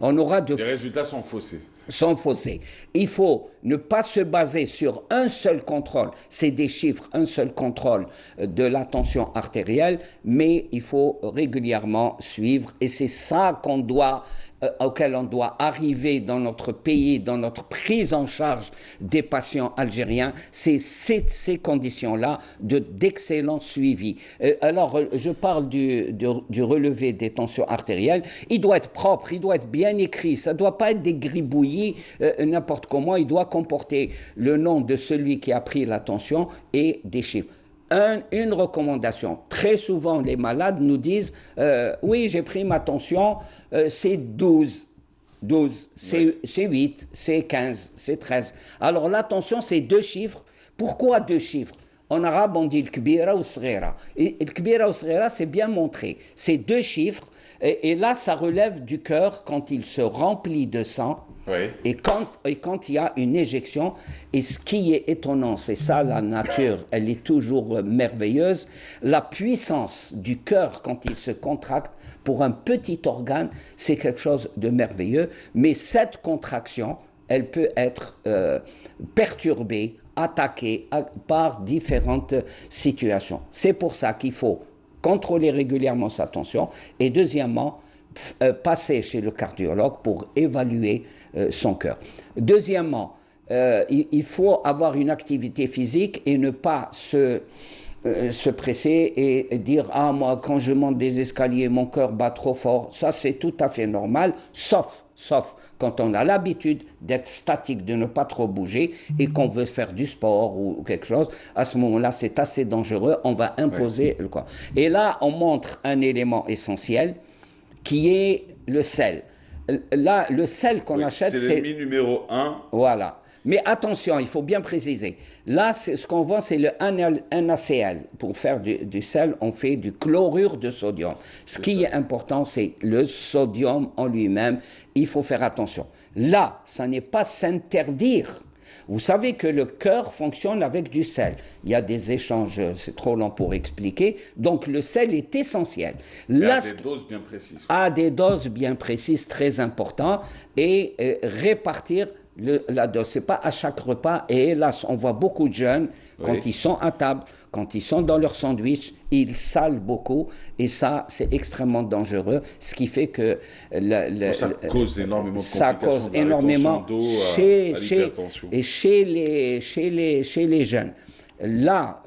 On aura les résultats sont faussés. Il faut ne pas se baser sur un seul contrôle, c'est des chiffres, un seul contrôle de la tension artérielle, mais il faut régulièrement suivre et c'est ça auquel on doit arriver dans notre pays, dans notre prise en charge des patients algériens, c'est ces conditions-là d'excellent suivi. Alors, je parle du relevé des tensions artérielles. Il doit être propre, il doit être bien écrit. Ça ne doit pas être des gribouillis n'importe comment. Il doit comporter le nom de celui qui a pris la tension et des chiffres. Une recommandation. Très souvent, les malades nous disent oui, j'ai pris ma tension, c'est 12, c'est 8, c'est 15, c'est 13. Alors, la tension, c'est 2 chiffres. Pourquoi 2 chiffres? En arabe, on dit le kbira ou sghira. Et le kbira ou sghira, c'est bien montré. C'est 2 chiffres. Et là, ça relève du cœur quand il se remplit de sang. Oui. Et quand il y a une éjection, et ce qui est étonnant, c'est ça la nature, elle est toujours merveilleuse, la puissance du cœur quand il se contracte pour un petit organe, c'est quelque chose de merveilleux, mais cette contraction, elle peut être perturbée, attaquée par différentes situations. C'est pour ça qu'il faut contrôler régulièrement sa tension et deuxièmement, passer chez le cardiologue pour évaluer son cœur. Deuxièmement, il faut avoir une activité physique et ne pas se presser et dire « Ah, moi, quand je monte des escaliers, mon cœur bat trop fort. » Ça, c'est tout à fait normal, sauf quand on a l'habitude d'être statique, de ne pas trop bouger et qu'on veut faire du sport ou quelque chose. À ce moment-là, c'est assez dangereux. On va imposer le quoi. Et là, on montre un élément essentiel qui est le sel. Là, le sel qu'on achète, c'est l'ennemi numéro 1. Voilà. Mais attention, il faut bien préciser. Là, ce qu'on vend, c'est le NaCl. Pour faire du sel, on fait du chlorure de sodium. Ce qui est important, c'est le sodium en lui-même. Il faut faire attention. Là, ça n'est pas s'interdire. Vous savez que le cœur fonctionne avec du sel. Il y a des échanges, c'est trop long pour expliquer. Donc, le sel est essentiel. Là, à des doses bien précises. À des doses bien précises, très important. Et répartir la dose. Ce n'est pas à chaque repas. Et hélas, on voit beaucoup de jeunes, quand ils sont à table, quand ils sont dans leur sandwich, ils salent beaucoup. Et ça, c'est extrêmement dangereux. Ce qui fait que... ça cause énormément de ça cause énormément chez les jeunes. Là,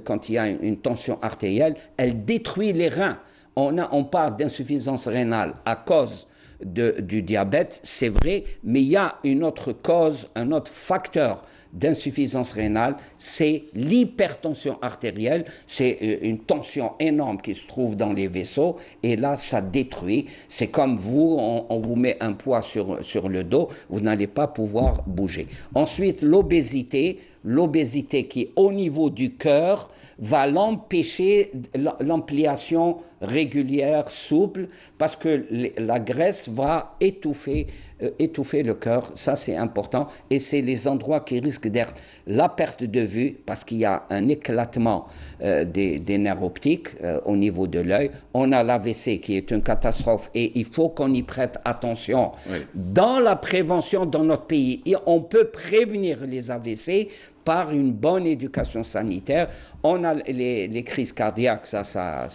quand il y a une tension artérielle, elle détruit les reins. On parle d'insuffisance rénale à cause du diabète, c'est vrai, mais il y a une autre cause, un autre facteur d'insuffisance rénale, c'est l'hypertension artérielle. C'est une tension énorme qui se trouve dans les vaisseaux et là, ça détruit. C'est comme vous, on vous met un poids sur le dos, vous n'allez pas pouvoir bouger. Ensuite, l'obésité qui est au niveau du cœur va l'empêcher l'ampliation régulière, souple, parce que la graisse va étouffer étouffer le cœur, ça c'est important, et c'est les endroits qui risquent d'être la perte de vue, parce qu'il y a un éclatement des nerfs optiques au niveau de l'œil. On a l'AVC qui est une catastrophe, et il faut qu'on y prête attention. Oui. Dans la prévention dans notre pays, et on peut prévenir les AVC par une bonne éducation sanitaire. On a les crises cardiaques, ça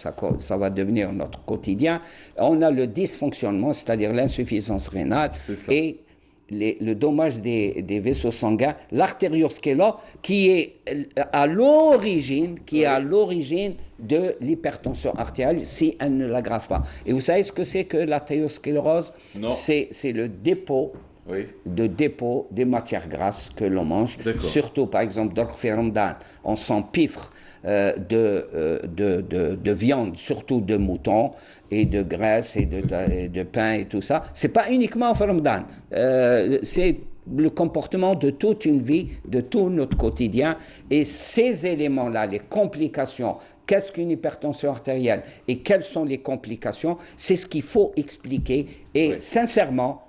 va devenir notre quotidien. On a le dysfonctionnement, c'est-à-dire l'insuffisance rénale et le dommage des vaisseaux sanguins, l'artériosclérose qui est à l'origine de l'hypertension artérielle si elle ne l'aggrave pas. Et vous savez ce que c'est que l'artériosclérose? C'est le dépôt des matières grasses que l'on mange, surtout par exemple d'orphérondan, on s'empiffre de viande, surtout de mouton et de graisse et de pain et tout ça. C'est pas uniquement orphérondan, c'est le comportement de toute une vie, de tout notre quotidien, et ces éléments-là, les complications. Qu'est-ce qu'une hypertension artérielle et quelles sont les complications? C'est ce qu'il faut expliquer. Et sincèrement,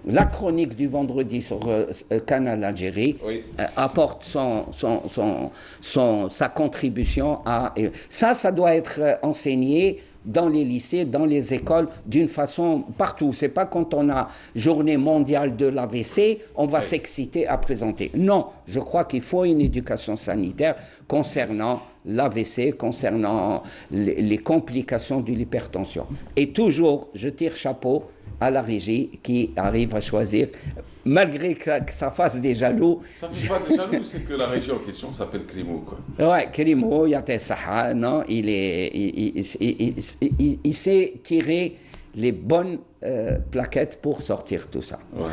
la chronique du vendredi sur Canal Algérie apporte sa contribution à... Ça doit être enseigné dans les lycées, dans les écoles, d'une façon partout. C'est pas quand on a journée mondiale de l'AVC, on va s'exciter à présenter. Non, je crois qu'il faut une éducation sanitaire concernant l'AVC, concernant les complications de l'hypertension. Et toujours, je tire chapeau à la régie qui arrive à choisir, malgré que ça fasse des jaloux. Ça ne fait pas des jaloux, c'est que la régie en question s'appelle Krimo, quoi. Ouais, Krimo, Yaté Saha, non, il sait tirer les bonnes plaquettes pour sortir tout ça. Ouais.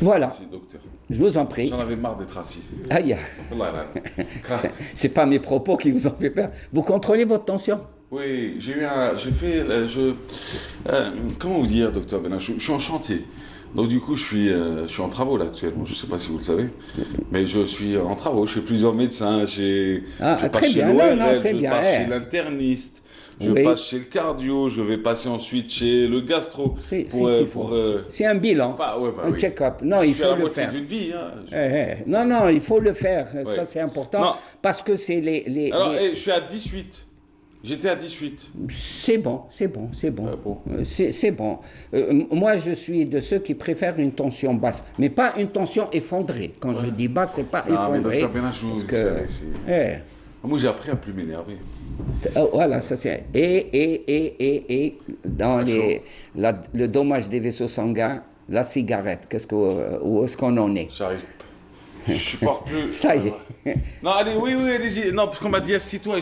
Voilà. Merci, docteur. Je vous en prie. J'en avais marre d'être assis. Aïe. C'est pas mes propos qui vous ont fait peur. Vous contrôlez votre tension? Oui, comment vous dire, docteur Benachou, je suis en chantier. Donc du coup, je suis en travaux là actuellement. Je ne sais pas si vous le savez, mais je suis en travaux. Je fais plusieurs médecins. Je passe chez l'ORL, je passe chez l'interniste, je passe chez le cardio, je vais passer ensuite chez le gastro. C'est un bilan, un check-up. Non, il faut le faire. D'une vie, hein. Non, il faut le faire. Ça, c'est important parce que c'est les. Alors, je suis à 18. J'étais à 18. C'est bon. C'est bon. Moi, je suis de ceux qui préfèrent une tension basse, mais pas une tension effondrée. Quand je dis basse, c'est pas effondré. Mais docteur Benachou, vous savez, moi, j'ai appris à plus m'énerver. Voilà, ça c'est... Et dans le dommage des vaisseaux sanguins, la cigarette, où est-ce qu'on en est? J'arrive. Je supporte plus. Ça y est. Non, allez, oui, allez-y. Non, parce qu'on m'a dit assis-toi.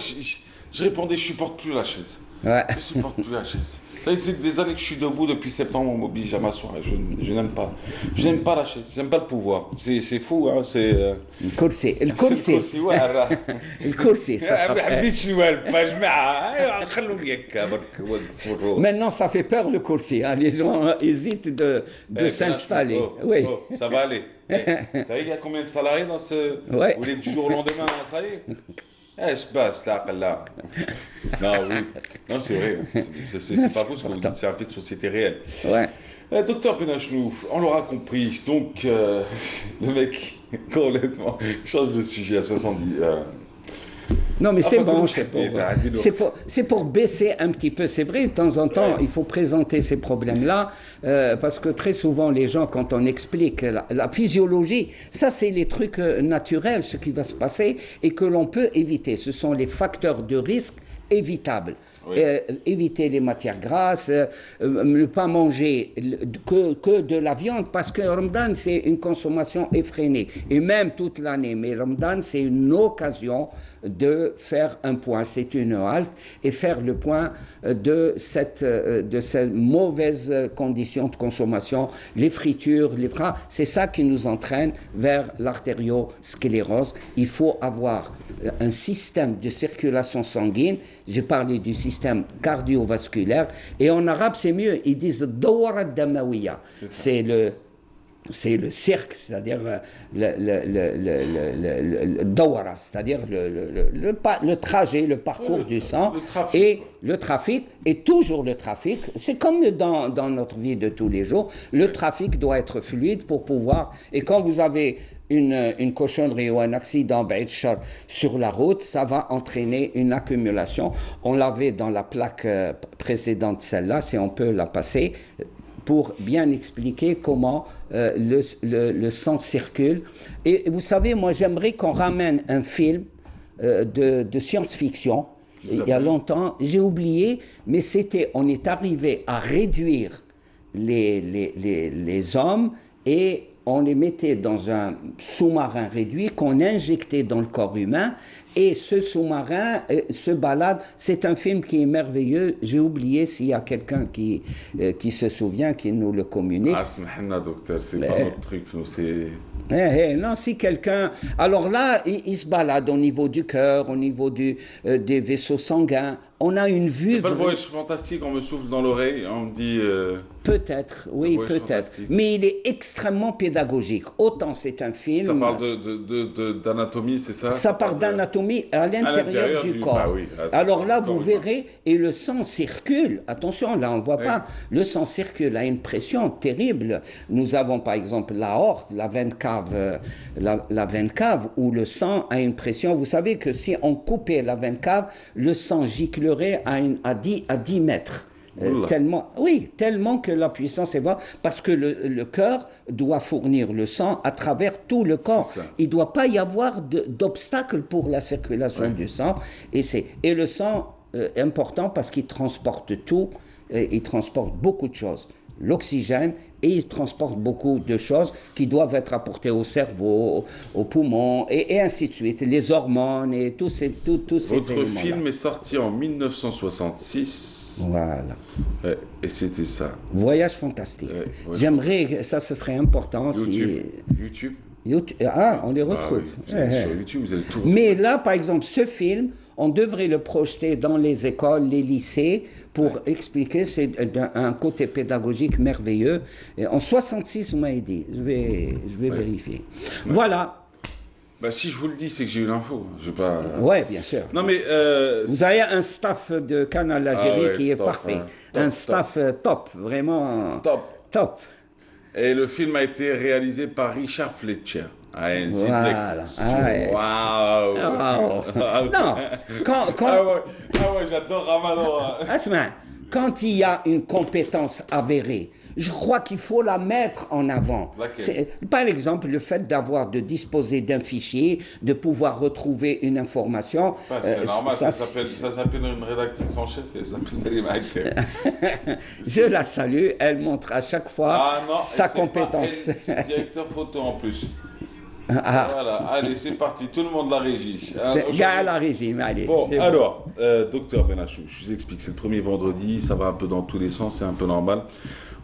Je répondais, je supporte plus la chaise. Ouais. Je supporte plus la chaise. C'est des années que je suis debout, depuis septembre, on m'oblige à m'asseoir. Je n'aime pas. Je n'aime pas la chaise, j'aime pas le pouvoir. C'est fou, hein. C'est. Le kursi, voilà. Le kursi, ça Maintenant, ça fait peur le kursi. Hein. Les gens hésitent de s'installer. Oui. Ça va aller. Vous savez, il y a combien de salariés dans ce. Ouais. Vous voulez du jour au lendemain, ça y est. Je passe là. Non, oui. Non, c'est vrai. C'est pas faux ce que vous dites, c'est un fait de société réelle. Ouais. Docteur Benachou, on l'aura compris. Donc, le mec, complètement, change de sujet à 70. Non, mais c'est bon, c'est pour baisser un petit peu. C'est vrai, de temps en temps, il faut présenter ces problèmes-là, parce que très souvent, les gens, quand on explique la physiologie, ça, c'est les trucs naturels, ce qui va se passer, et que l'on peut éviter. Ce sont les facteurs de risque évitables. Éviter les matières grasses, ne pas manger que de la viande, parce que Ramadan, c'est une consommation effrénée, et même toute l'année. Mais Ramadan, c'est une occasion de faire un point, c'est une halte, et faire le point de cette mauvaise condition de consommation, les fritures, les bras, c'est ça qui nous entraîne vers l'artériosclérose. Il faut avoir un système de circulation sanguine. J'ai parlé du système cardiovasculaire, et en arabe c'est mieux, ils disent dawra damawiya, c'est c'est le cirque, c'est-à-dire le dawara, c'est-à-dire le trajet, le parcours du sang, et le trafic, et toujours le trafic. C'est comme dans notre vie de tous les jours, le trafic doit être fluide pour pouvoir, et quand vous avez une cochonnerie ou un accident sur la route, ça va entraîner une accumulation. On l'avait dans la plaque précédente, celle-là, si on peut la passer, pour bien expliquer comment le sang circule. Et vous savez, moi j'aimerais qu'on ramène un film de science-fiction. Il y a longtemps, j'ai oublié, mais on est arrivé à réduire les hommes et on les mettait dans un sous-marin réduit qu'on injectait dans le corps humain, et ce sous-marin se balade. C'est un film qui est merveilleux. J'ai oublié s'il y a quelqu'un qui se souvient, qui nous le communique. Ah, docteur, c'est pas notre truc, nous, c'est... Non, si quelqu'un... Alors là, il se balade au niveau du cœur, au niveau des vaisseaux sanguins. On a une vue... C'est pas le voyage fantastique, on me souffle dans l'oreille, on me dit... Peut-être, oui, peut-être. Mais il est extrêmement pédagogique. Autant c'est un film... Ça parle d'anatomie, c'est ça? Ça parle d'anatomie à l'intérieur du corps. Bah oui, alors là, vous verrez, et le sang circule. Attention, là, on ne voit pas. Le sang circule à une pression terrible. Nous avons, par exemple, l'aorte, la veine cave, la veine cave, où le sang a une pression. Vous savez que si on coupait la veine cave, le sang giclerait à 10 mètres. Tellement que la puissance est forte, parce que le cœur doit fournir le sang à travers tout le corps. Il ne doit pas y avoir d'obstacle pour la circulation du sang. Et le sang est important parce qu'il transporte tout, il transporte beaucoup de choses. L'oxygène, et il transporte beaucoup de choses qui doivent être apportées au cerveau, aux poumons, et ainsi de suite. Les hormones et tous ces éléments-là. Votre film est sorti en 1966. Voilà. Et c'était ça. Voyage fantastique. J'aimerais, ça ce serait important. YouTube. On les retrouve. Sur YouTube, vous allez tout retrouver. Mais là, par exemple, ce film, on devrait le projeter dans les écoles, les lycées, pour expliquer. C'est un côté pédagogique merveilleux. Et en 66, vous m'avez dit. Je vais vérifier. Voilà. Bah, si je vous le dis, c'est que j'ai eu l'info. Oui, bien sûr. Non, mais vous avez un staff de Canal Algérie qui est parfait. Un staff top, vraiment top. Et le film a été réalisé par Richard Fletcher. Voilà. Waouh. Non, j'adore Ramadan. Asma, quand il y a une compétence avérée, je crois qu'il faut la mettre en avant. Par exemple, le fait de disposer d'un fichier, de pouvoir retrouver une information. C'est normal, ça s'appelle une rédactrice en chef, elle s'appelle Maïk. Je la salue, elle montre à chaque fois sa compétence. C'est directeur photo en plus. Voilà, allez, c'est parti, tout le monde la régie. Il y a la régie, mais allez. Bon, alors, docteur Benachou, je vous explique, c'est le premier vendredi, ça va un peu dans tous les sens, c'est un peu normal.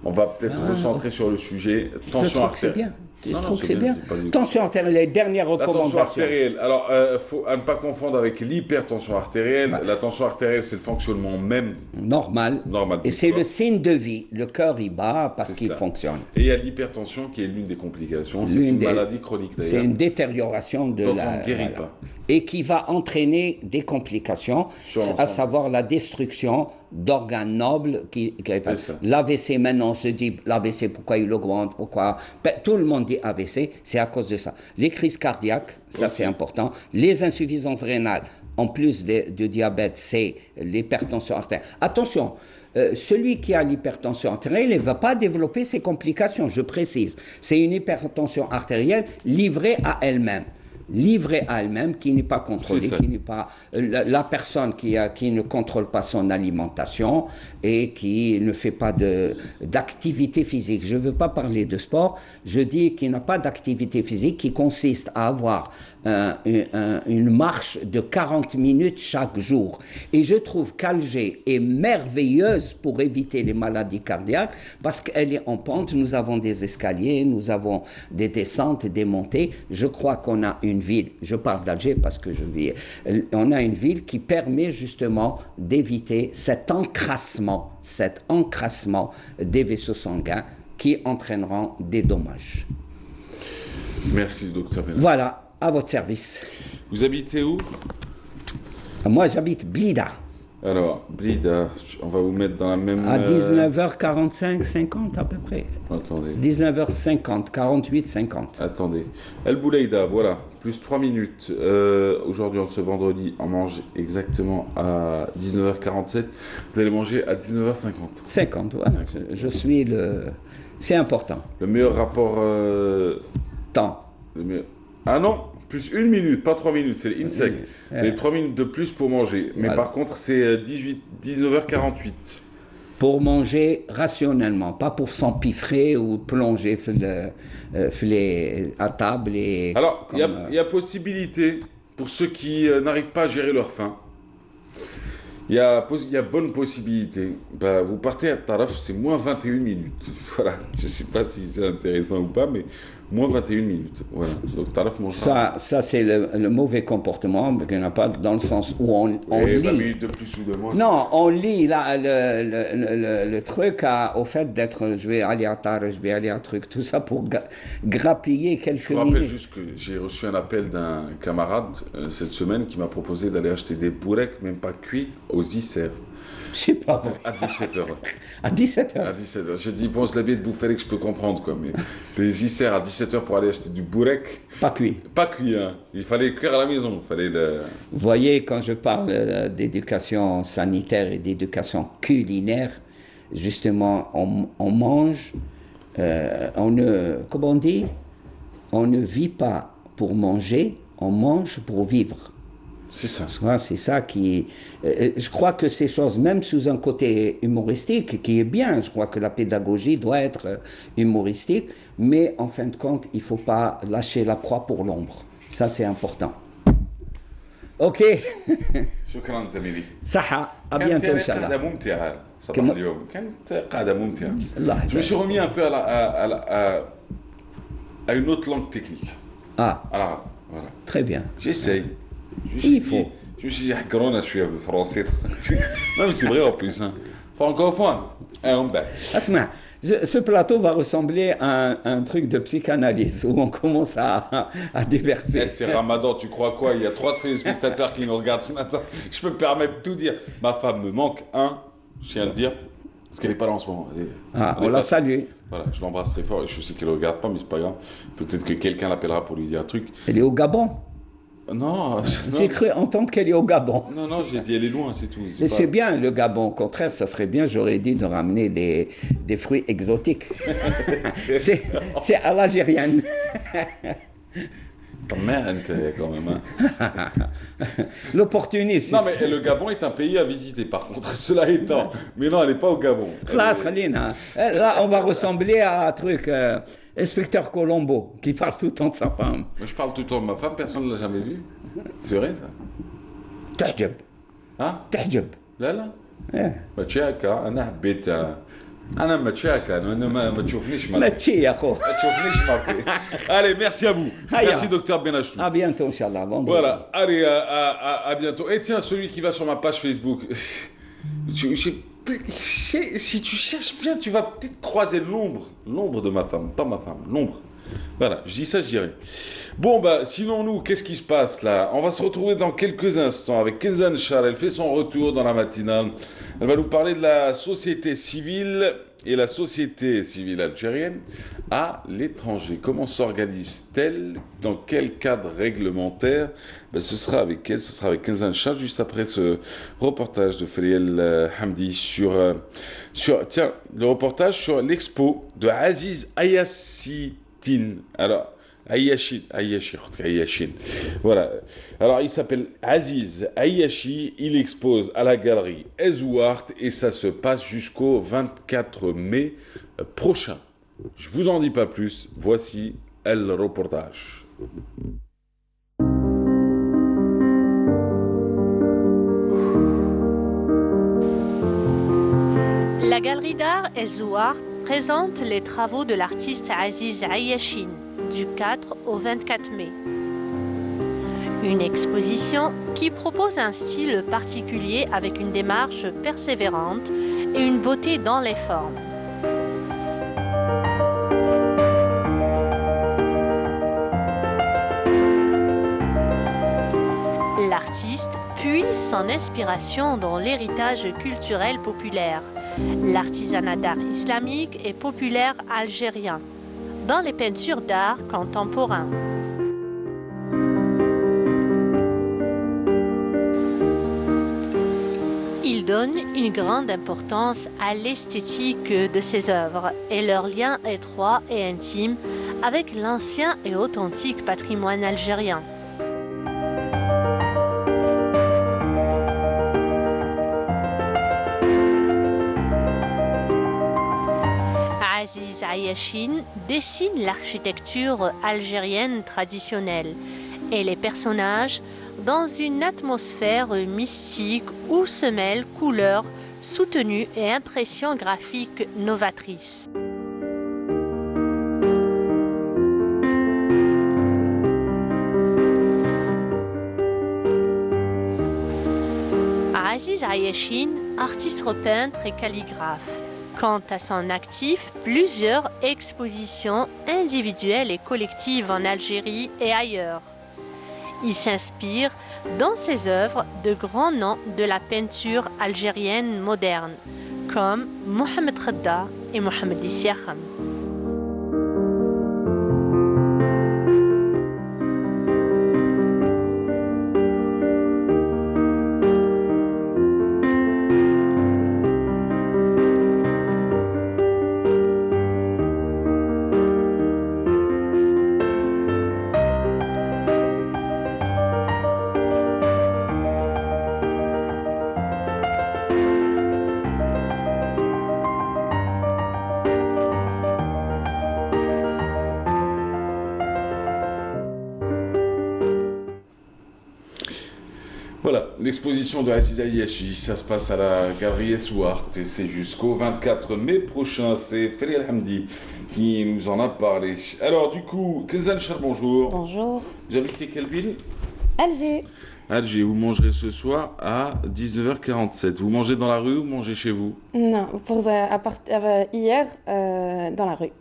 On va peut-être recentrer sur le sujet. Tension artérielle. Je trouve que c'est bien. Tension artérielle, les dernières recommandations. La tension artérielle. Alors, il faut ne pas confondre avec l'hypertension artérielle. Ouais. La tension artérielle, c'est le fonctionnement même normal. Et c'est le signe de vie. Le cœur, il bat parce qu'il fonctionne. Et il y a l'hypertension qui est l'une des complications. C'est une maladie chronique d'ailleurs. C'est une détérioration de on ne guérit pas. Et qui va entraîner des complications, à savoir la destruction d'organes nobles. L'AVC, maintenant, on se dit, l'AVC, pourquoi il augmente, pourquoi... Tout le monde dit AVC, c'est à cause de ça. Les crises cardiaques, ça c'est important. Les insuffisances rénales, en plus de diabète, c'est l'hypertension artérielle. Attention, celui qui a l'hypertension artérielle ne va pas développer ces complications, je précise. C'est une hypertension artérielle livrée à elle-même. Qui n'est pas contrôlée, qui n'est pas la personne qui ne contrôle pas son alimentation et qui ne fait pas d'activité physique. Je ne veux pas parler de sport, je dis qu'il n'a pas d'activité physique qui consiste à avoir une marche de 40 minutes chaque jour. Et je trouve qu'Alger est merveilleuse pour éviter les maladies cardiaques parce qu'elle est en pente, nous avons des escaliers, nous avons des descentes, des montées. Je crois qu'on a une ville, je parle d'Alger parce que on a une ville qui permet justement d'éviter cet encrassement des vaisseaux sanguins qui entraîneront des dommages. Merci, docteur Benachou. Voilà, à votre service. Vous habitez où? Moi, j'habite Blida. Alors, Blida, on va vous mettre dans la même... À 19h45, 50 à peu près. Attendez. 19h50, 48, 50. Attendez. El Bouleida, voilà, plus 3 minutes. Aujourd'hui, ce vendredi, on mange exactement à 19h47. Vous allez manger à 19h50. 50, voilà. Je suis le... C'est important. Le meilleur rapport... Temps. Le meilleur... Ah non, plus 1 minute, pas 3 minutes, c'est l'IMSEC. C'est les 3 minutes de plus pour manger. Mais Voilà. par contre, c'est 19h48. Pour manger rationnellement, pas pour s'empiffrer ou plonger à table. Et Alors, il comme, y a possibilité, pour ceux qui n'arrivent pas à gérer leur faim, il y a bonne possibilité. Bah, vous partez à Taraf, c'est moins 21 minutes. Voilà, je ne sais pas si c'est intéressant ou pas, mais moins 21 minutes. Voilà. Donc Taraf mangera. ça c'est le mauvais comportement, mais qu'il n'y en a pas dans le sens où on Et 20 lit. minutes de plus ou de moins. Non, on lit là, le truc au fait d'être, je vais aller à Taraf, je vais aller à truc, tout ça pour grappiller quelques Je vous rappelle minutes. juste que j'ai reçu un appel d'un camarade cette semaine qui m'a proposé d'aller acheter des boureks, même pas cuits, aux Isser. C'est pas vrai. À 17h. À 17h. À 17h. J'ai dit, bon, c'est la biais de bouffer que je peux comprendre, quoi. Mais les Isser à 17h pour aller acheter du bourek, Pas cuit. pas cuit, hein. Il fallait cuire à la maison. Il fallait le. Vous voyez, quand je parle d'éducation sanitaire et d'éducation culinaire, justement, on mange, comment on dit? On ne vit pas pour manger, on mange pour vivre. C'est ça. Ouais, c'est ça qui... je crois que ces choses, même sous un côté humoristique, qui est bien, je crois que la pédagogie doit être humoristique, mais en fin de compte, il ne faut pas lâcher la proie pour l'ombre. Ça, c'est important. Ok. شكرا زميلي. صحة. À bientôt, قاعدة Inch'Allah. ممتعة صباح كم- اليوم كانت قاعدة ممتعة. الله Je me suis remis un peu à une autre langue technique. Ah, À l'arabe. Voilà. très bien. J'essaye. Il faut. Je me suis dit, حكرونا شوية بالفرنسي. Non, mais c'est vrai en plus. Hein. Francophone. On back. Asma, ce plateau va ressembler à un truc de psychanalyse où on commence à déverser. Eh, c'est Ramadan, tu crois quoi? Il y a 3 téléspectateurs qui nous regardent ce matin. Je peux me permettre de tout dire. Ma femme me manque, je tiens à le dire, parce qu'elle n'est pas là en ce moment. Ah, est on la pas- salue. Voilà, je l'embrasse très fort et je sais qu'elle ne regarde pas, mais c'est pas grave. Peut-être que quelqu'un l'appellera pour lui dire un truc. Elle est au Gabon. Non, J'ai cru entendre qu'elle est au Gabon. non, j'ai dit elle est loin, c'est tout. Mais pas- c'est bien le Gabon, au contraire, ça serait bien, j'aurais dit de ramener des fruits exotiques. C'est à l'algérienne. Merde, quand même. Hein. L'opportunisme. Non, mais le Gabon est un pays à visiter, par contre, cela étant. Mais non, elle n'est pas au Gabon. Classe, Khalina. Là, on va ressembler à un truc, inspecteur Colombo, qui parle tout le temps de sa femme. Mais je parle tout le temps de ma femme, personne ne l'a jamais vue. C'est vrai, ça? Tahjab. Hein? Tahjab. لا لا Eh. ما تشاكا انا حبيت انا ما تشاكا انا ما تشوفنيش لا ما تشي يا أخو. تشوفنيش ما Allez, merci à vous. Hiya. Merci docteur Benachou. À bientôt, Inch'Allah. Vendredi. Voilà, allez, à bientôt. Et tiens, celui qui va sur ma page Facebook, si tu cherches bien, tu vas peut-être croiser l'ombre de ma femme, pas ma femme, l'ombre. Voilà, je dis ça, je dirais. Bon, bah, sinon, nous, qu'est-ce qui se passe là? On va se retrouver dans quelques instants avec Kenzan Char. Elle fait son retour dans la matinale. Elle va nous parler de la société civile et la société civile algérienne à l'étranger. Comment s'organise-t-elle? Dans quel cadre réglementaire? Ben, ce sera avec elle, ce sera avec Kenzan Char, juste après ce reportage de Feriel Hamdi sur le reportage sur l'expo de Aziz Ayassitine. Alors, Ayashin. Voilà. Alors, il s'appelle Aziz Ayashi. Il expose à la galerie Ezouart et ça se passe jusqu'au 24 mai prochain. Je vous en dis pas plus. Voici le reportage. La galerie d'art Ezouart présente les travaux de l'artiste Aziz Ayashin du 4 au 24 mai. Une exposition qui propose un style particulier avec une démarche persévérante et une beauté dans les formes. l'artiste puise son inspiration dans l'héritage culturel populaire, l'artisanat d'art islamique et populaire algérien, dans les peintures d'art contemporain. Il donne une grande importance à l'esthétique de ses œuvres et leur lien étroit et intime avec l'ancien et authentique patrimoine algérien. Aziz Ayachine dessine l'architecture algérienne traditionnelle et les personnages dans une atmosphère mystique où se mêlent couleurs soutenues et impressions graphiques novatrices. Aziz Ayachine, artiste peintre et calligraphe, compte à son actif plusieurs expositions individuelles et collectives en Algérie et ailleurs. Il s'inspire dans ses œuvres de grands noms de la peinture algérienne moderne, comme Mohamed Khedda et Mohamed Issiakham. Voilà, l'exposition de Aziz Ayachine, ça se passe à la galerie Esouart et c'est jusqu'au 24 mai prochain. C'est Feli Alhamdi qui nous en a parlé. Alors du coup, Kezan Char, bonjour. Bonjour. Vous habitez quelle ville? Alger. Alger, vous mangerez ce soir à 19h47. Vous mangez dans la rue ou vous mangez chez vous? Non, hier, dans la rue.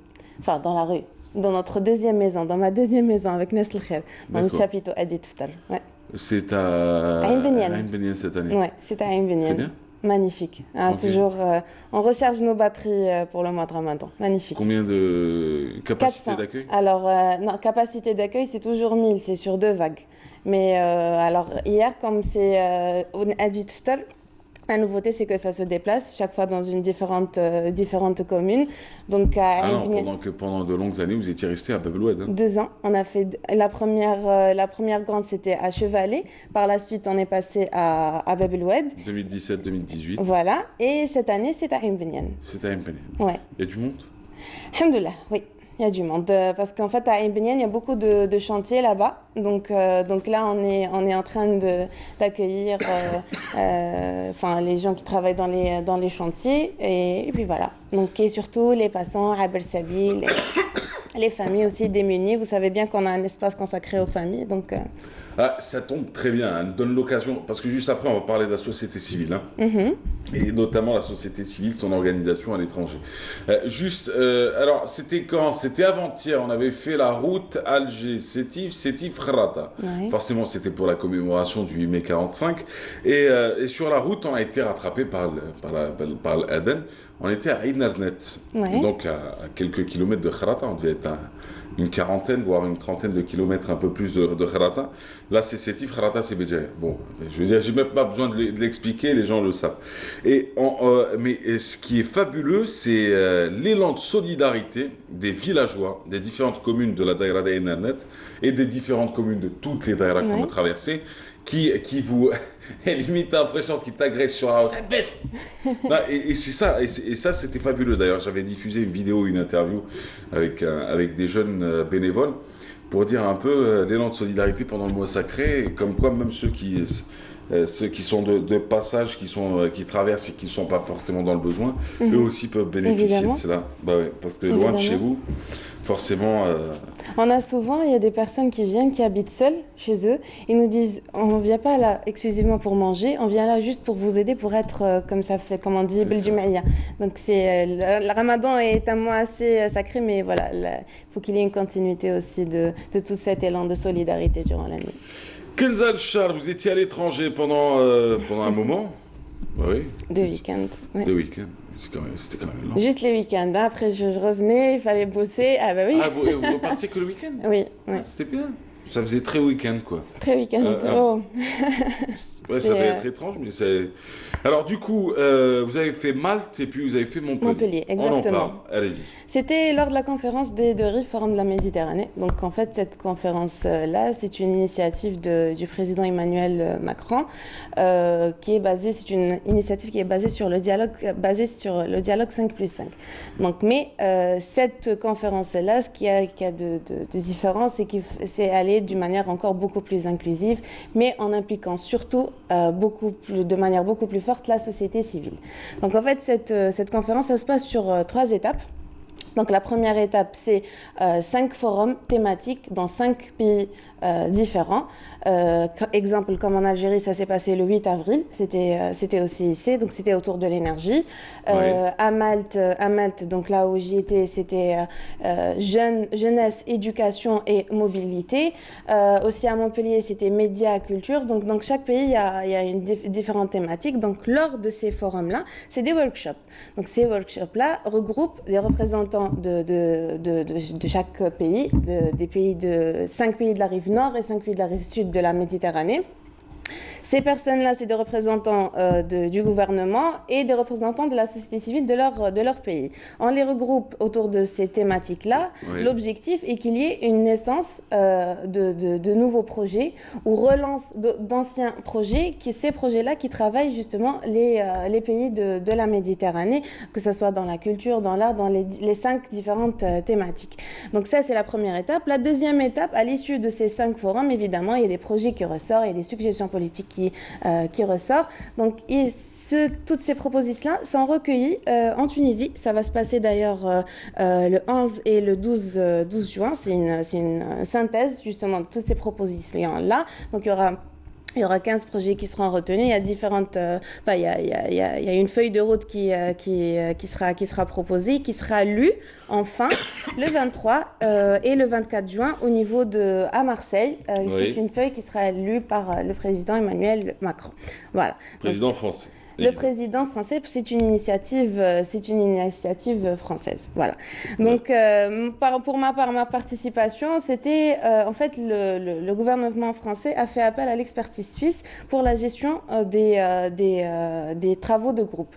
Enfin, dans la rue. Dans notre deuxième maison, dans ma deuxième maison avec Nesl Khair, dans le chapiteau Adi Tuftal. Ouais. C'est à Ain Benyan cette année. Oui, c'est à Ain Benyan. C'est bien. Magnifique. Okay. Toujours, on recharge nos batteries pour le mois de Ramadan. Magnifique. Combien de capacité d'accueil? Alors, non, capacité d'accueil, c'est toujours 1000, c'est sur 2 vagues. Mais alors, hier, comme c'est Adi Tuftal, la nouveauté, c'est que ça se déplace chaque fois dans une différente commune. Donc, pendant de longues années, vous étiez resté à Bab el Oued. Hein. 2 ans. On a fait la première grande, c'était à Chevalet. Par la suite, on est passé à Bab el Oued. 2017-2018. Voilà. Et cette année, c'est à Ain Benyan. C'est à Ain Benyan. Ouais. Il y a du monde? Alhamdoulilah, oui. Il y a du monde parce qu'en fait à Ain Benyan il y a beaucoup de chantiers là-bas, donc là on est en train d'accueillir les gens qui travaillent dans les chantiers et puis voilà, donc et surtout les passants, Abel Sabil, les familles aussi démunies. Vous savez bien qu'on a un espace consacré aux familles, donc Ah, ça tombe très bien, hein, donne l'occasion, parce que juste après on va parler de la société civile, hein, et notamment la société civile, son organisation à l'étranger. Alors c'était quand? C'était avant-hier, on avait fait la route Alger-Sétif-Kharata. Ouais. Forcément c'était pour la commémoration du 8 mai 45, et sur la route on a été rattrapé par l'Aden, on était à Ain Arnet, ouais. Donc à quelques kilomètres de Kharata, on devait être à une quarantaine, voire une trentaine de kilomètres, un peu plus de Kharata. Là, c'est Sétif, Kharata, c'est Béjaïa. Bon, je veux dire, j'ai même pas besoin de l'expliquer, les gens le savent. Mais ce qui est fabuleux, c'est l'élan de solidarité des villageois, des différentes communes de la Daïra d'Ain Arnet et des différentes communes de toutes les Daïras qu'on a traversées, qui vous limite l'impression qu'ils t'agressent sur la route. Et c'est ça, et ça c'était fabuleux. D'ailleurs, j'avais diffusé une vidéo, une interview avec des jeunes bénévoles pour dire un peu l'élan de solidarité pendant le mois sacré, et comme quoi même ceux qui sont de passage, qui traversent et qui ne sont pas forcément dans le besoin, eux aussi peuvent bénéficier de cela. Bah ouais, parce que loin de chez vous, forcément... On a souvent, il y a des personnes qui viennent, qui habitent seules chez eux, ils nous disent, on ne vient pas là exclusivement pour manger, on vient là juste pour vous aider, pour être, comme on dit, Beljumaya. Donc le Ramadan est un mois assez sacré, mais voilà, il faut qu'il y ait une continuité aussi de tout cet élan de solidarité durant l'année. Kenza Al-Char, vous étiez à l'étranger pendant un moment. Oui. Deux week-ends. Ouais. Deux week-ends. C'était quand même long. Juste les week-ends. Hein. Après, je revenais, il fallait bosser. Ah bah oui. Ah, vous repartiez que le week-end? Oui. Ah, c'était bien. Ça faisait très week-end, quoi. Très week-end. Oh. Ouais, ça devait être étrange, mais c'est... Alors, du coup, vous avez fait Malte et puis vous avez fait Montpellier. Montpellier, exactement. On en parle. Allez-y. C'était lors de la conférence des deux rives Forum de la Méditerranée. Donc, en fait, cette conférence-là, c'est une initiative du président Emmanuel Macron, qui est basée, c'est une initiative qui est basée sur le dialogue 5+5. Donc, mais cette conférence-là, ce qui a de différent, c'est que c'est aller d'une manière encore beaucoup plus inclusive, mais en impliquant surtout de manière beaucoup plus forte la société civile. Donc en fait, cette conférence, ça se passe sur 3 étapes. Donc la première étape, c'est 5 forums thématiques dans 5 pays différents. Exemple, comme en Algérie, ça s'est passé le 8 avril, c'était au CIC, donc c'était autour de l'énergie. À Malte, donc là où j'y étais, c'était jeunesse, éducation et mobilité. Aussi à Montpellier, c'était médias, culture. Donc chaque pays, il y a une différentes thématiques. Donc lors de ces forums-là, c'est des workshops. Donc ces workshops-là regroupent des représentants de chaque pays, des pays de 5 pays de la rive nord et 5 pays de la rive sud de la Méditerranée. Ces personnes-là, c'est des représentants du gouvernement et des représentants de la société civile de leur pays. On les regroupe autour de ces thématiques-là. Oui. L'objectif est qu'il y ait une naissance de nouveaux projets ou relance d'anciens projets, ces projets-là qui travaillent justement les pays de la Méditerranée, que ce soit dans la culture, dans l'art, dans les 5 différentes thématiques. Donc ça, c'est la première étape. La deuxième étape, à l'issue de ces 5 forums, évidemment, il y a des projets qui ressortent, il y a des suggestions politiques qui ressort. Donc, toutes ces propositions-là sont recueillies en Tunisie. Ça va se passer d'ailleurs le 11 et le 12 juin. C'est une synthèse justement de toutes ces propositions-là. Donc, il y aura 15 projets qui seront retenus. Il y a différentes, il y a une feuille de route qui sera proposée, qui sera lue enfin le 23 et le 24 juin au niveau à Marseille. Oui. C'est une feuille qui sera lue par le président Emmanuel Macron. Voilà. Président français. Le président français, c'est une initiative française. Voilà. Donc, pour ma participation, c'était en fait le gouvernement français a fait appel à l'expertise suisse pour la gestion des travaux de groupe.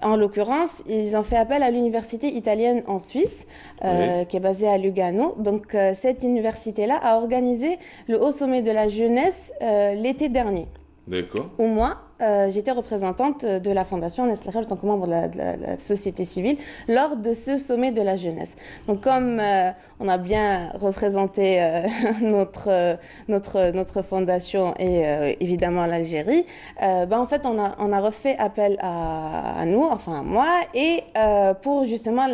En l'occurrence, ils ont fait appel à l'université italienne en Suisse, qui est basée à Lugano. Donc, cette université-là a organisé le Haut Sommet de la Jeunesse l'été dernier. D'accord. Où moi, j'étais représentante de la Fondation Nestlé, en tant que membre de la société civile, lors de ce sommet de la jeunesse. Donc, comme on a bien représenté notre fondation et évidemment l'Algérie, en fait, on a refait appel à nous, enfin à moi, et pour justement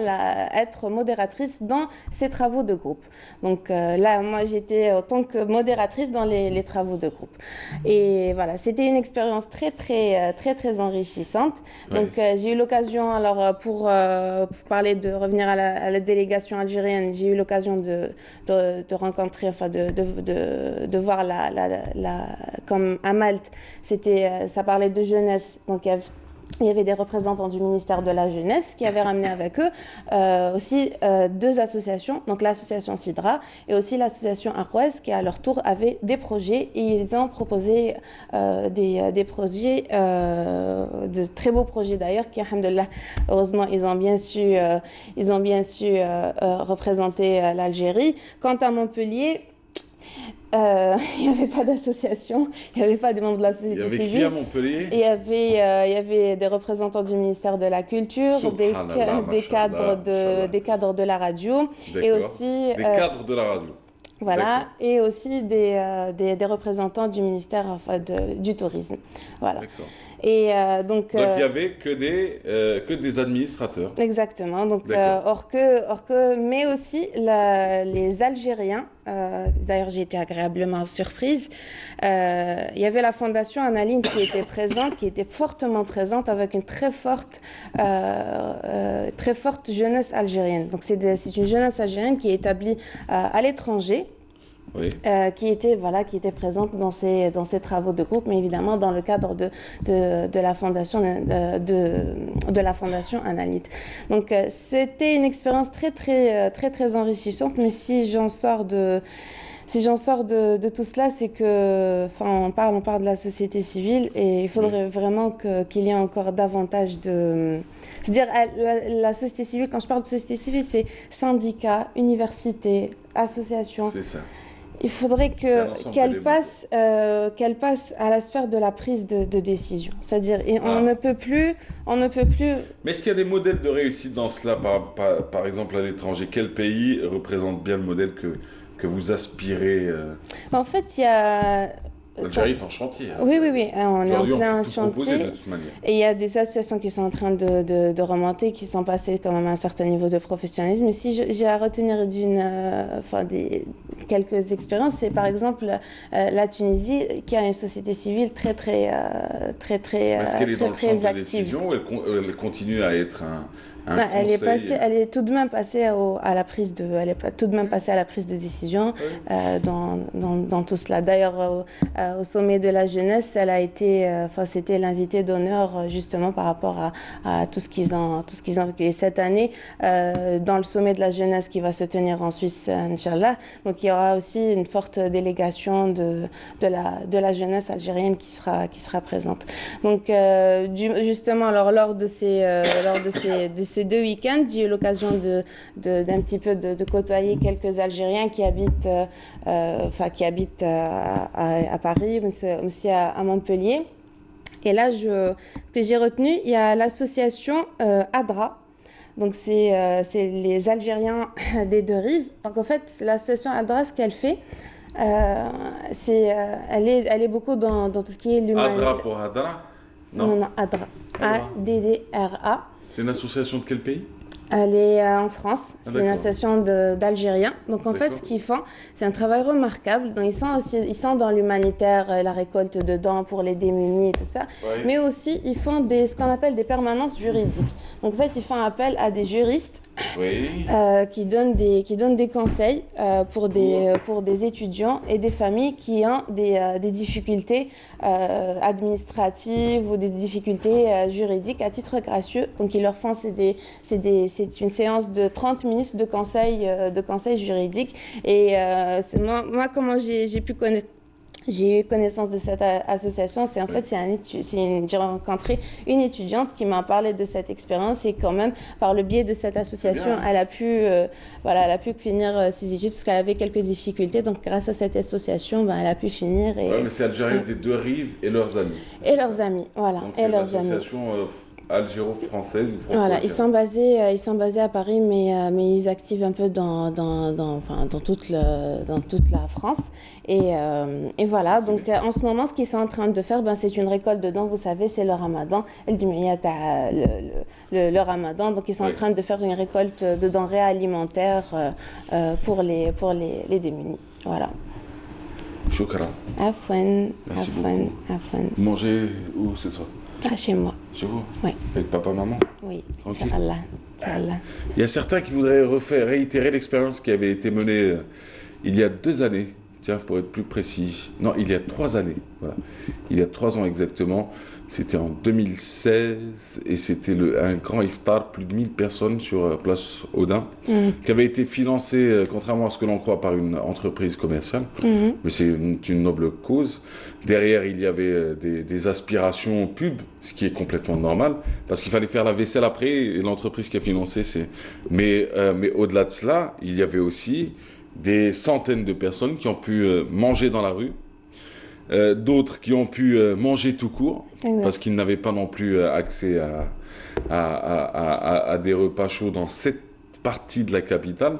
être modératrice dans ces travaux de groupe. Donc là, moi, j'étais en tant que modératrice dans les travaux de groupe. Et voilà, c'était une expérience très enrichissante. Ouais. Donc j'ai eu l'occasion, alors pour revenir à la délégation algérienne, j'ai eu l'occasion de rencontrer, enfin de voir comme à Malte, ça parlait de jeunesse, donc il y avait des représentants du ministère de la Jeunesse qui avaient ramené avec eux aussi 2 associations, donc l'association Sidra et aussi l'association Arwes, qui à leur tour avaient des projets et ils ont proposé des projets, de très beaux projets d'ailleurs, qui, alhamdoulilah, heureusement, ils ont bien su représenter l'Algérie. Quant à Montpellier, il n'y avait pas d'association, il n'y avait pas de membres de la société civile. Il y avait qui à Montpellier ? Il y avait des représentants du ministère de la Culture, des cadres de la radio, et aussi des cadres de la radio. Voilà, et aussi des représentants du ministère du tourisme. Voilà. Et donc il n'y avait que des administrateurs. Exactement. Donc mais aussi les Algériens. D'ailleurs, j'ai été agréablement surprise. Il y avait la fondation Analine qui était présente, qui était fortement présente, avec une très forte jeunesse algérienne. Donc c'est une jeunesse algérienne qui est établie à l'étranger. qui était présente dans ces travaux de groupe, mais évidemment dans le cadre de la fondation Analyte. Donc c'était une expérience très enrichissante, mais si j'en sors de tout cela, c'est que, on parle de la société civile et il faudrait vraiment qu'il y ait encore davantage de... C'est-à-dire, la société civile, quand je parle de société civile, c'est syndicats, universités, associations. C'est ça. Il faudrait qu'elle passe à la sphère de la prise de décision. C'est-à-dire, on ne peut plus... Mais est-ce qu'il y a des modèles de réussite dans cela, par exemple à l'étranger? Quel pays représente bien le modèle que vous aspirez En fait, il y a... L'Algérie est en chantier. Oui, on est en plein chantier. De toute manière. Et il y a des associations qui sont en train de remonter, qui sont passées quand même à un certain niveau de professionnalisme. Mais si j'ai à retenir quelques expériences, c'est par exemple la Tunisie, qui a une société civile très Est-ce qu'elle est dans le centre de décision ou elle continue à être elle est tout de même passée à la prise de décision dans tout cela. D'ailleurs, au sommet de la jeunesse, elle a été, c'était l'invité d'honneur justement par rapport à tout ce qu'ils ont vécu. Et cette année, dans le sommet de la jeunesse qui va se tenir en Suisse, Inch'Allah, donc il y aura aussi une forte délégation de la jeunesse algérienne qui sera présente. Donc justement, alors lors de ces 2 week-ends, j'ai eu l'occasion d'un petit peu de côtoyer quelques Algériens qui habitent à Paris, mais aussi à Montpellier. Et là, que j'ai retenu, il y a l'association ADRA. Donc, c'est les Algériens des 2 rives. Donc, en fait, l'association ADRA, ce qu'elle fait, elle est beaucoup dans tout ce qui est l'humanité. ADRA pour Adra? Non, ADRA. ADDRA. C'est une association de quel pays? Elle est en France, c'est une association d'Algériens. Donc en fait, ce qu'ils font, c'est un travail remarquable. Donc, ils sont dans l'humanitaire, la récolte de dents pour les démunis et tout ça. Mais aussi, ils font ce qu'on appelle des permanences juridiques. Donc en fait, ils font appel à des juristes qui donnent des conseils pour des étudiants et des familles qui ont des difficultés administratives ou des difficultés juridiques à titre gracieux. Donc ils leur font, c'est une séance de 30 minutes de conseils juridiques. Et moi, comment j'ai pu connaître... J'ai eu connaissance de cette association. J'ai rencontré une étudiante qui m'a parlé de cette expérience et quand même, par le biais de cette association, elle a pu finir ses études parce qu'elle avait quelques difficultés. Donc, grâce à cette association, elle a pu finir. Mais c'est Algériens des 2 rives et leurs amis. Et leurs amis, voilà. Donc, c'est une association algéro-française. Voilà, ils sont basés à Paris, mais ils activent un peu dans toute la France. Et voilà, donc en ce moment, ce qu'ils sont en train de faire, c'est une récolte de dents. Vous savez, c'est le ramadan, le ramadan. Donc ils sont en train de faire une récolte de denrées alimentaires pour les démunis. Voilà. Shukran. Afwan. Merci beaucoup. Vous mangez où ce soir? Chez moi. Chez vous? Oui. Avec papa, maman? Oui. Tranquille. Inch'Allah. Il y a certains qui voudraient réitérer l'expérience qui avait été menée il y a 2 années. Tiens, pour être plus précis. Non, il y a 3 années. Voilà. Il y a 3 ans exactement. C'était en 2016 et c'était un grand iftar, plus de 1000 personnes sur place Odin, qui avait été financé, contrairement à ce que l'on croit, par une entreprise commerciale. Mais c'est une noble cause. Derrière, il y avait des aspirations pub, ce qui est complètement normal, parce qu'il fallait faire la vaisselle après et l'entreprise qui a financé, Mais au-delà de cela, il y avait aussi des centaines de personnes qui ont pu manger dans la rue, d'autres qui ont pu manger tout court, parce qu'ils n'avaient pas non plus accès à des repas chauds dans cette partie de la capitale,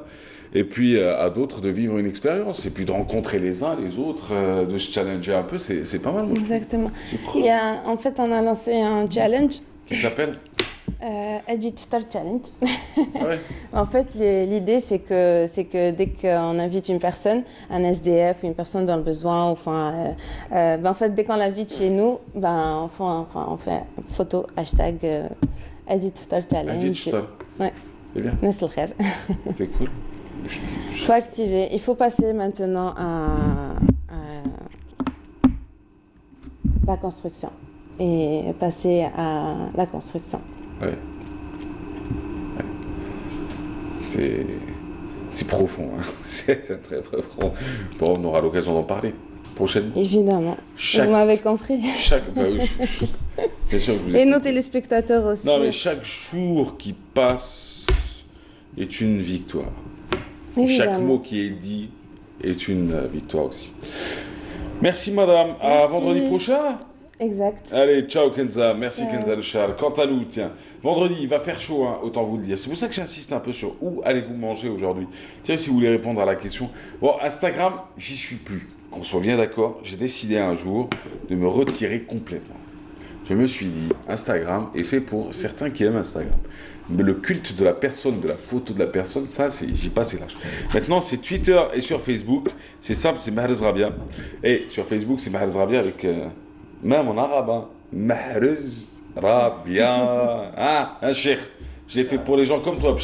et puis à d'autres de vivre une expérience, et puis de rencontrer les uns les autres, de se challenger un peu, c'est pas mal. Moi, exactement. C'est cool. En fait, on a lancé un challenge. Qui s'appelle Edit Iftar Challenge. Ouais. En fait, l'idée, c'est que dès qu'on invite une personne, un SDF, une personne dans le besoin, en fait, dès qu'on l'invite chez nous, on fait une photo, hashtag Edit Iftar Challenge. Edit Iftar. Ouais. C'est bien. Nas al khair. C'est cool. Il faut activer. Il faut passer maintenant à la construction. Et passer à la construction. Ouais. C'est profond, hein. C'est très profond. Bon, on aura l'occasion d'en parler prochainement. Évidemment. Vous m'avez compris. Bah oui, bien sûr que vous Et nos téléspectateurs aussi. Non, mais chaque jour qui passe est une victoire. Évidemment. Chaque mot qui est dit est une victoire aussi. Merci madame. À vendredi prochain. Exact. Allez, ciao Kenza. Merci Kenza le char. Quant à nous, tiens, vendredi, il va faire chaud, hein, autant vous le dire. C'est pour ça que j'insiste un peu sur où allez-vous manger aujourd'hui. Tiens, si vous voulez répondre à la question. Bon, Instagram, j'y suis plus. Qu'on soit bien d'accord, j'ai décidé un jour de me retirer complètement. Je me suis dit, Instagram est fait pour certains qui aiment Instagram. Mais le culte de la personne, de la photo de la personne, ça, j'y passe large. Maintenant, c'est Twitter et sur Facebook. C'est simple, c'est Mahrez Rabia. Et sur Facebook, c'est Mahrez Rabia avec... même en arabe, hein. Mahrez Rabia. Ah, un cheikh. Je l'ai fait pour les gens comme toi. Mon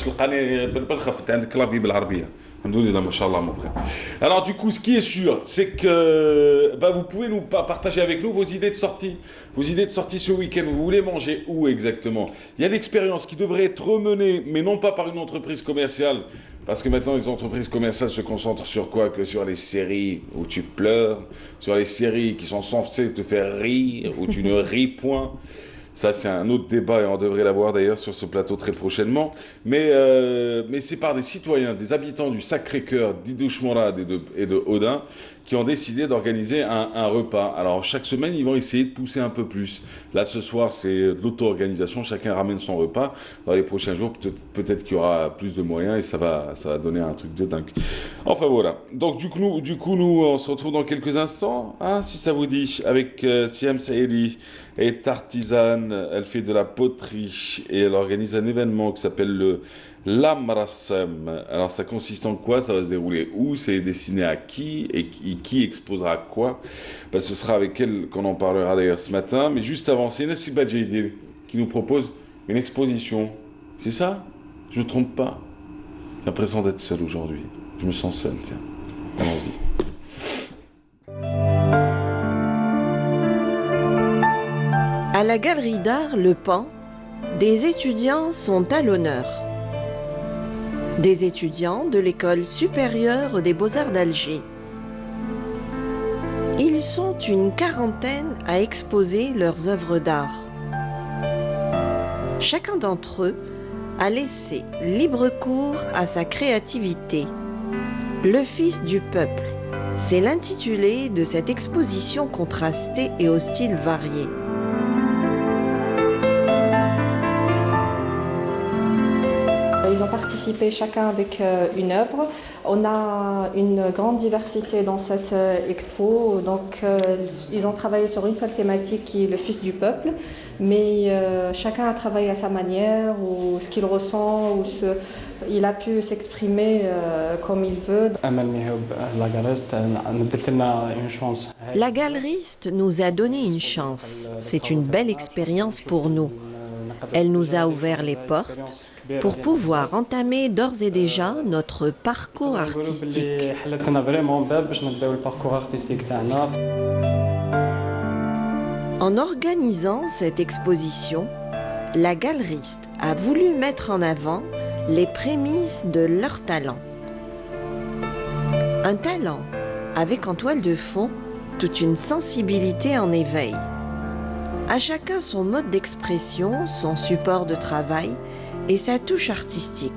frère. Alors du coup, ce qui est sûr, c'est que vous pouvez nous partager avec nous vos idées de sortie. Vos idées de sortie ce week-end. Vous voulez manger où exactement? Il y a l'expérience qui devrait être menée, mais non pas par une entreprise commerciale. Parce que maintenant, les entreprises commerciales se concentrent sur quoi? Que sur les séries où tu pleures, sur les séries qui sont censées te faire rire, où tu ne ris point. Ça, c'est un autre débat et on devrait l'avoir d'ailleurs sur ce plateau très prochainement. Mais c'est par des citoyens, des habitants du Sacré-Cœur, d'Idouche-Morade et de Odin qui ont décidé d'organiser un repas. Alors, chaque semaine, ils vont essayer de pousser un peu plus. Là, ce soir, c'est de l'auto-organisation. Chacun ramène son repas. Dans les prochains jours, peut-être qu'il y aura plus de moyens et ça va donner un truc de dingue. Enfin, voilà. Donc, du coup, nous, on se retrouve dans quelques instants, hein, si ça vous dit, avec Siam Saïli. Elle est artisane, elle fait de la poterie et elle organise un événement qui s'appelle le Lamrassem. Alors ça consiste en quoi? Ça va se dérouler où? C'est destiné à qui? Et qui exposera quoi? Ce sera avec elle qu'on en parlera d'ailleurs ce matin. Mais juste avant, c'est Nassiba Djaïdil qui nous propose une exposition. C'est ça? Je ne me trompe pas? J'ai l'impression d'être seul aujourd'hui. Je me sens seul, tiens. Allons-y. À la galerie d'art Le Pan, des étudiants sont à l'honneur. Des étudiants de l'école supérieure des beaux-arts d'Alger. Ils sont une quarantaine à exposer leurs œuvres d'art. Chacun d'entre eux a laissé libre cours à sa créativité. Le fils du peuple, c'est l'intitulé de cette exposition contrastée et aux styles variés. Ils ont participé chacun avec une œuvre. On a une grande diversité dans cette expo. Donc, ils ont travaillé sur une seule thématique qui est le fils du peuple. Mais chacun a travaillé à sa manière, ou ce qu'il ressent, ou il a pu s'exprimer comme il veut. La galeriste nous a donné une chance. C'est une belle expérience pour nous. Elle nous a ouvert les portes pour pouvoir entamer d'ores et déjà notre parcours artistique. En organisant cette exposition, la galeriste a voulu mettre en avant les prémices de leur talent. Un talent avec en toile de fond toute une sensibilité en éveil. À chacun son mode d'expression, son support de travail et sa touche artistique.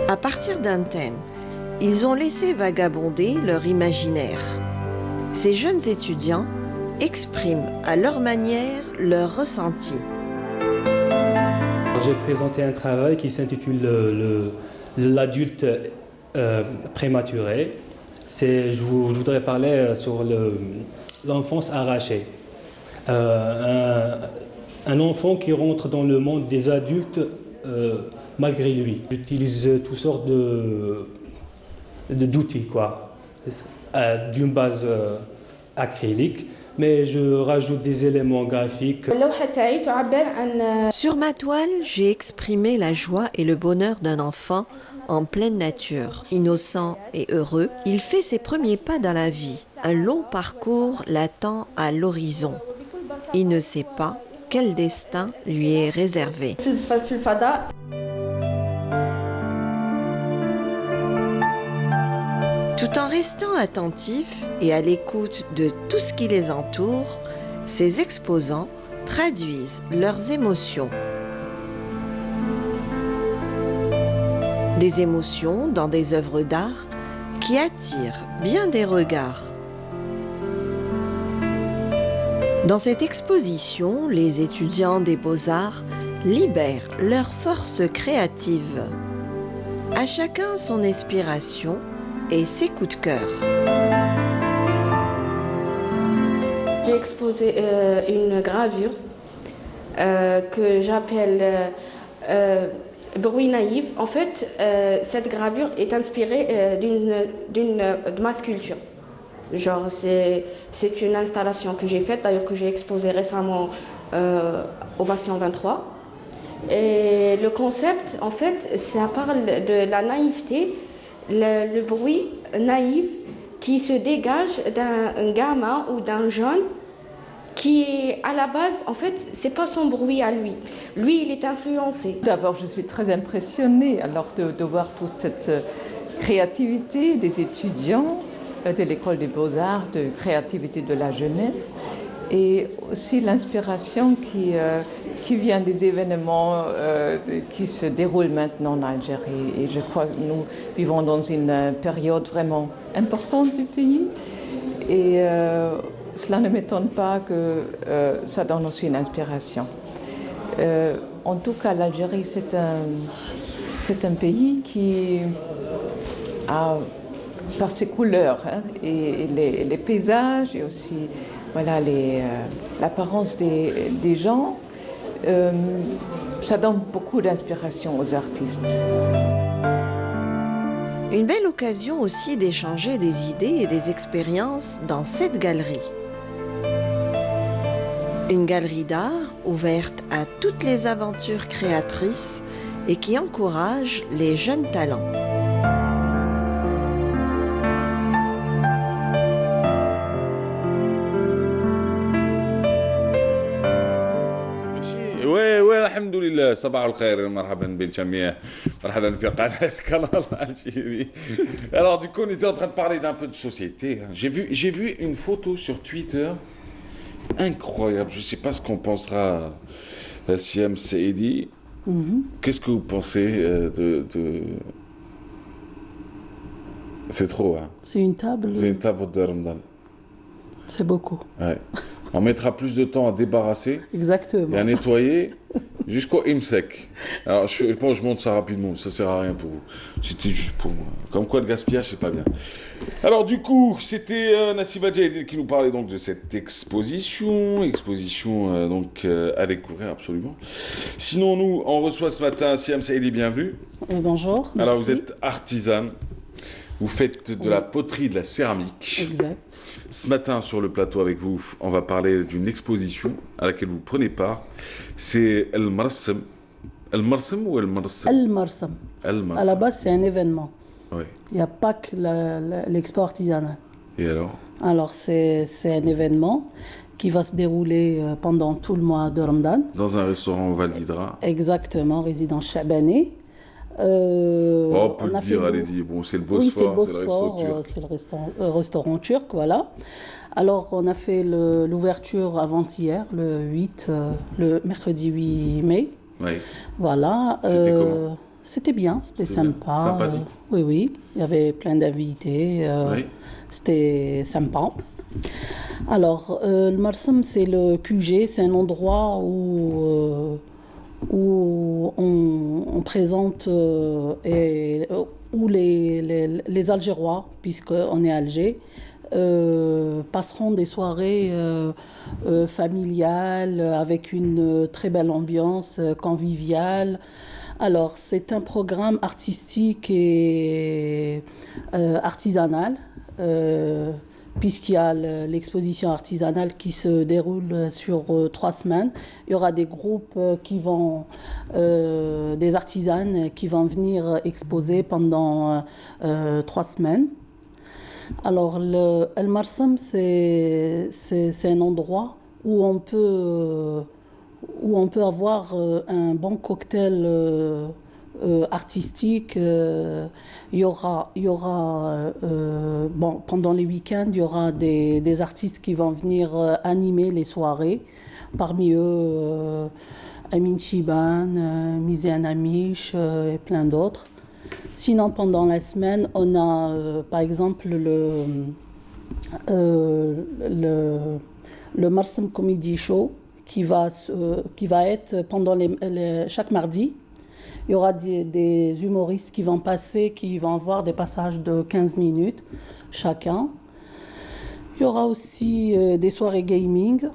À partir d'un thème, ils ont laissé vagabonder leur imaginaire. Ces jeunes étudiants expriment à leur manière leur ressenti. J'ai présenté un travail qui s'intitule l'adulte prématuré. Je voudrais parler sur l'enfance arrachée. Un enfant qui rentre dans le monde des adultes malgré lui. J'utilise toutes sortes d'outils, quoi. D'une base acrylique, mais je rajoute des éléments graphiques. Sur ma toile, j'ai exprimé la joie et le bonheur d'un enfant en pleine nature. Innocent et heureux, il fait ses premiers pas dans la vie. Un long parcours l'attend à l'horizon. Il ne sait pas quel destin lui est réservé. Tout en restant attentif et à l'écoute de tout ce qui les entoure, ces exposants traduisent leurs émotions. Des émotions dans des œuvres d'art qui attirent bien des regards. Dans cette exposition, les étudiants des Beaux-Arts libèrent leur force créative. À chacun son inspiration et ses coups de cœur. J'ai exposé une gravure que j'appelle Bruit naïf. En fait, cette gravure est inspirée de ma sculpture. Genre, c'est une installation que j'ai faite, d'ailleurs que j'ai exposée récemment au Bastion 23. Et le concept, en fait, ça parle de la naïveté, le bruit naïf qui se dégage d'un gamin ou d'un jeune qui, à la base, en fait, c'est pas son bruit à lui. Lui, il est influencé. D'abord, je suis très impressionnée alors de voir toute cette créativité des étudiants de l'École des Beaux-Arts, de créativité de la jeunesse, et aussi l'inspiration qui vient des événements qui se déroulent maintenant en Algérie. Et je crois que nous vivons dans une période vraiment importante du pays. Et cela ne m'étonne pas que ça donne aussi une inspiration. En tout cas, l'Algérie, c'est un pays qui a, par ses couleurs et les paysages et aussi voilà, l'apparence des gens, ça donne beaucoup d'inspiration aux artistes. Une belle occasion aussi d'échanger des idées et des expériences dans cette galerie. Une galerie d'art ouverte à toutes les aventures créatrices et qui encourage les jeunes talents. الحمد لله صباح الخير مرحبا بالجميع مرحبا في قناة Canal Algérie. Alors du coup on était en train de parler d'un peu de société. J'ai vu une photo sur Twitter incroyable. Je sais pas ce qu'on pensera Siam Saidi. Qu'est-ce que vous pensez de... C'est trop hein. C'est une table. C'est une table de Ramadan. C'est beaucoup. Ouais. On mettra plus de temps à débarrasser. Exactement. Et à nettoyer jusqu'au IMSEC. Alors, je monte ça rapidement, ça sert à rien pour vous. C'était juste pour moi. Comme quoi, le gaspillage, c'est pas bien. Alors, du coup, c'était Nassiba Djaïd qui nous parlait donc de cette exposition. Donc à découvrir absolument. Sinon, nous, on reçoit ce matin Siam Saidi, bienvenue. Bonjour. Alors, merci. vous êtes artisane. Vous faites de la poterie, de la céramique. Exact. Ce matin, sur le plateau avec vous, on va parler d'une exposition à laquelle vous prenez part. C'est El Marsem. El Marsem ou El Marsem? El Marsem. À la base, c'est un événement. Oui. Il n'y a pas que l'expo artisanale. Et alors? Alors, c'est un événement qui va se dérouler pendant tout le mois de Ramadan. Dans un restaurant au Val d'Hydra. Exactement, résidence Chabani. On peut le dire, allez-y. Bon, c'est le Bosphore, oui, c'est le resto turc. C'est le restaurant turc, voilà. Alors, on a fait l'ouverture avant-hier, le mercredi 8 mai. Oui. Voilà. C'était comment? C'était bien, c'était sympa. Sympathique. Oui, il y avait plein d'invités. Oui. C'était sympa. Alors, le Marsem, c'est le QG, c'est un endroit où on présente où les Algérois, puisqu'on est à Alger, passeront des soirées familiales avec une très belle ambiance conviviale. Alors, c'est un programme artistique et artisanal puisqu'il y a l'exposition artisanale qui se déroule sur 3 semaines. Il y aura des groupes des artisanes qui vont venir exposer pendant 3 semaines. Alors, El Marsam, c'est un endroit où on peut avoir un bon cocktail artistique. Il y aura pendant les week-ends, il y aura des artistes qui vont venir animer les soirées. Parmi eux, Amin Chiban, Miziane Amish et plein d'autres. Sinon, pendant la semaine, on a par exemple le Marsam Comedy Show qui va être pendant chaque mardi. Il y aura des humoristes qui vont passer, qui vont avoir des passages de 15 minutes chacun. Il y aura aussi des soirées gaming.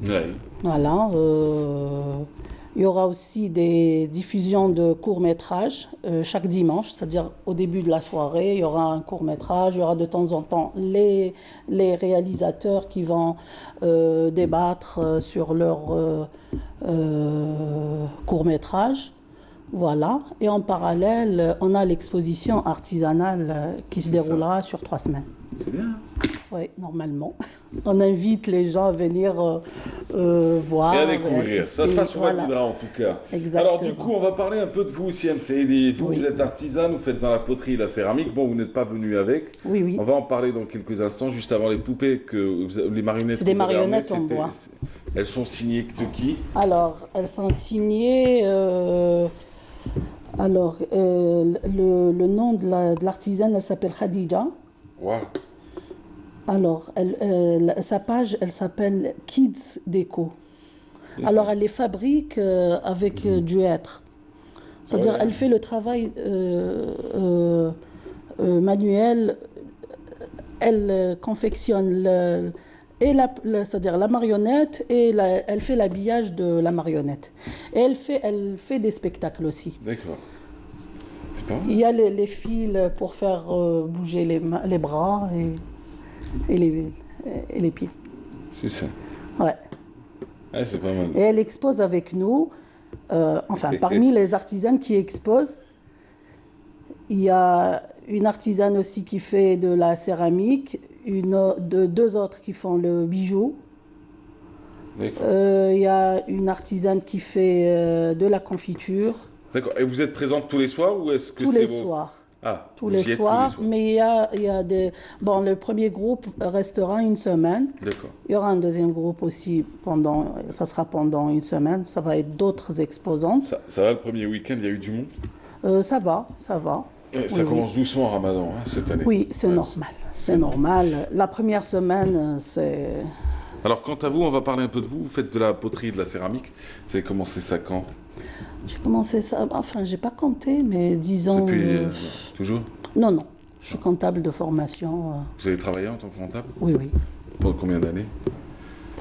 Ouais. Voilà. Il y aura aussi des diffusions de courts-métrages chaque dimanche, c'est-à-dire au début de la soirée, il y aura un court-métrage, il y aura de temps en temps les réalisateurs qui vont débattre sur leur court-métrage. Voilà. Et en parallèle, on a l'exposition artisanale qui se déroulera sur 3 semaines. C'est bien. Oui, normalement. On invite les gens à venir voir. Et à découvrir. Ça se passe au Wadidra en tout cas. Exactement. Alors du coup, on va parler un peu de vous aussi, MC. Vous êtes artisane, vous faites dans la poterie et la céramique. Bon, vous n'êtes pas venu avec. Oui, oui. On va en parler dans quelques instants, juste avant les poupées, les marionnettes. C'est des marionnettes en bois. Elles sont signées de qui? Alors, elles sont signées... le nom de l'artisane, elle s'appelle Khadija. Wow. Alors, sa page, elle s'appelle Kids Déco. Alors, elle les fabrique avec du hêtre. C'est-à-dire, elle fait le travail manuel. Elle confectionne c'est-à-dire la marionnette et elle fait l'habillage de la marionnette. Et elle fait des spectacles aussi. D'accord. C'est pas mal. Il y a les fils pour faire bouger les bras et les pieds. C'est ça. Ouais. Ouais, c'est pas mal. Et elle expose avec nous, parmi les artisanes qui exposent, il y a une artisane aussi qui fait de la céramique, deux autres qui font le bijou. Il y a une artisane qui fait de la confiture. D'accord. Et vous êtes présente tous les soirs ou est-ce que tous les soirs. Ah, tous les soirs. Mais il y a des... Bon, le premier groupe restera une semaine. D'accord. Il y aura un deuxième groupe aussi ça sera pendant une semaine. Ça va être d'autres exposantes. Ça va, le premier week-end, il y a eu du monde? Ça va. Ça commence doucement Ramadan cette année. Oui, c'est normal. C'est normal. La première semaine, c'est... Alors, quant à vous, on va parler un peu de vous. Vous faites de la poterie et de la céramique. Vous avez commencé ça quand? J'ai commencé ça... Enfin, j'ai pas compté, mais disons... Depuis toujours? Non. Je suis comptable de formation. Vous avez travaillé en tant que comptable? Oui. Pendant combien d'années?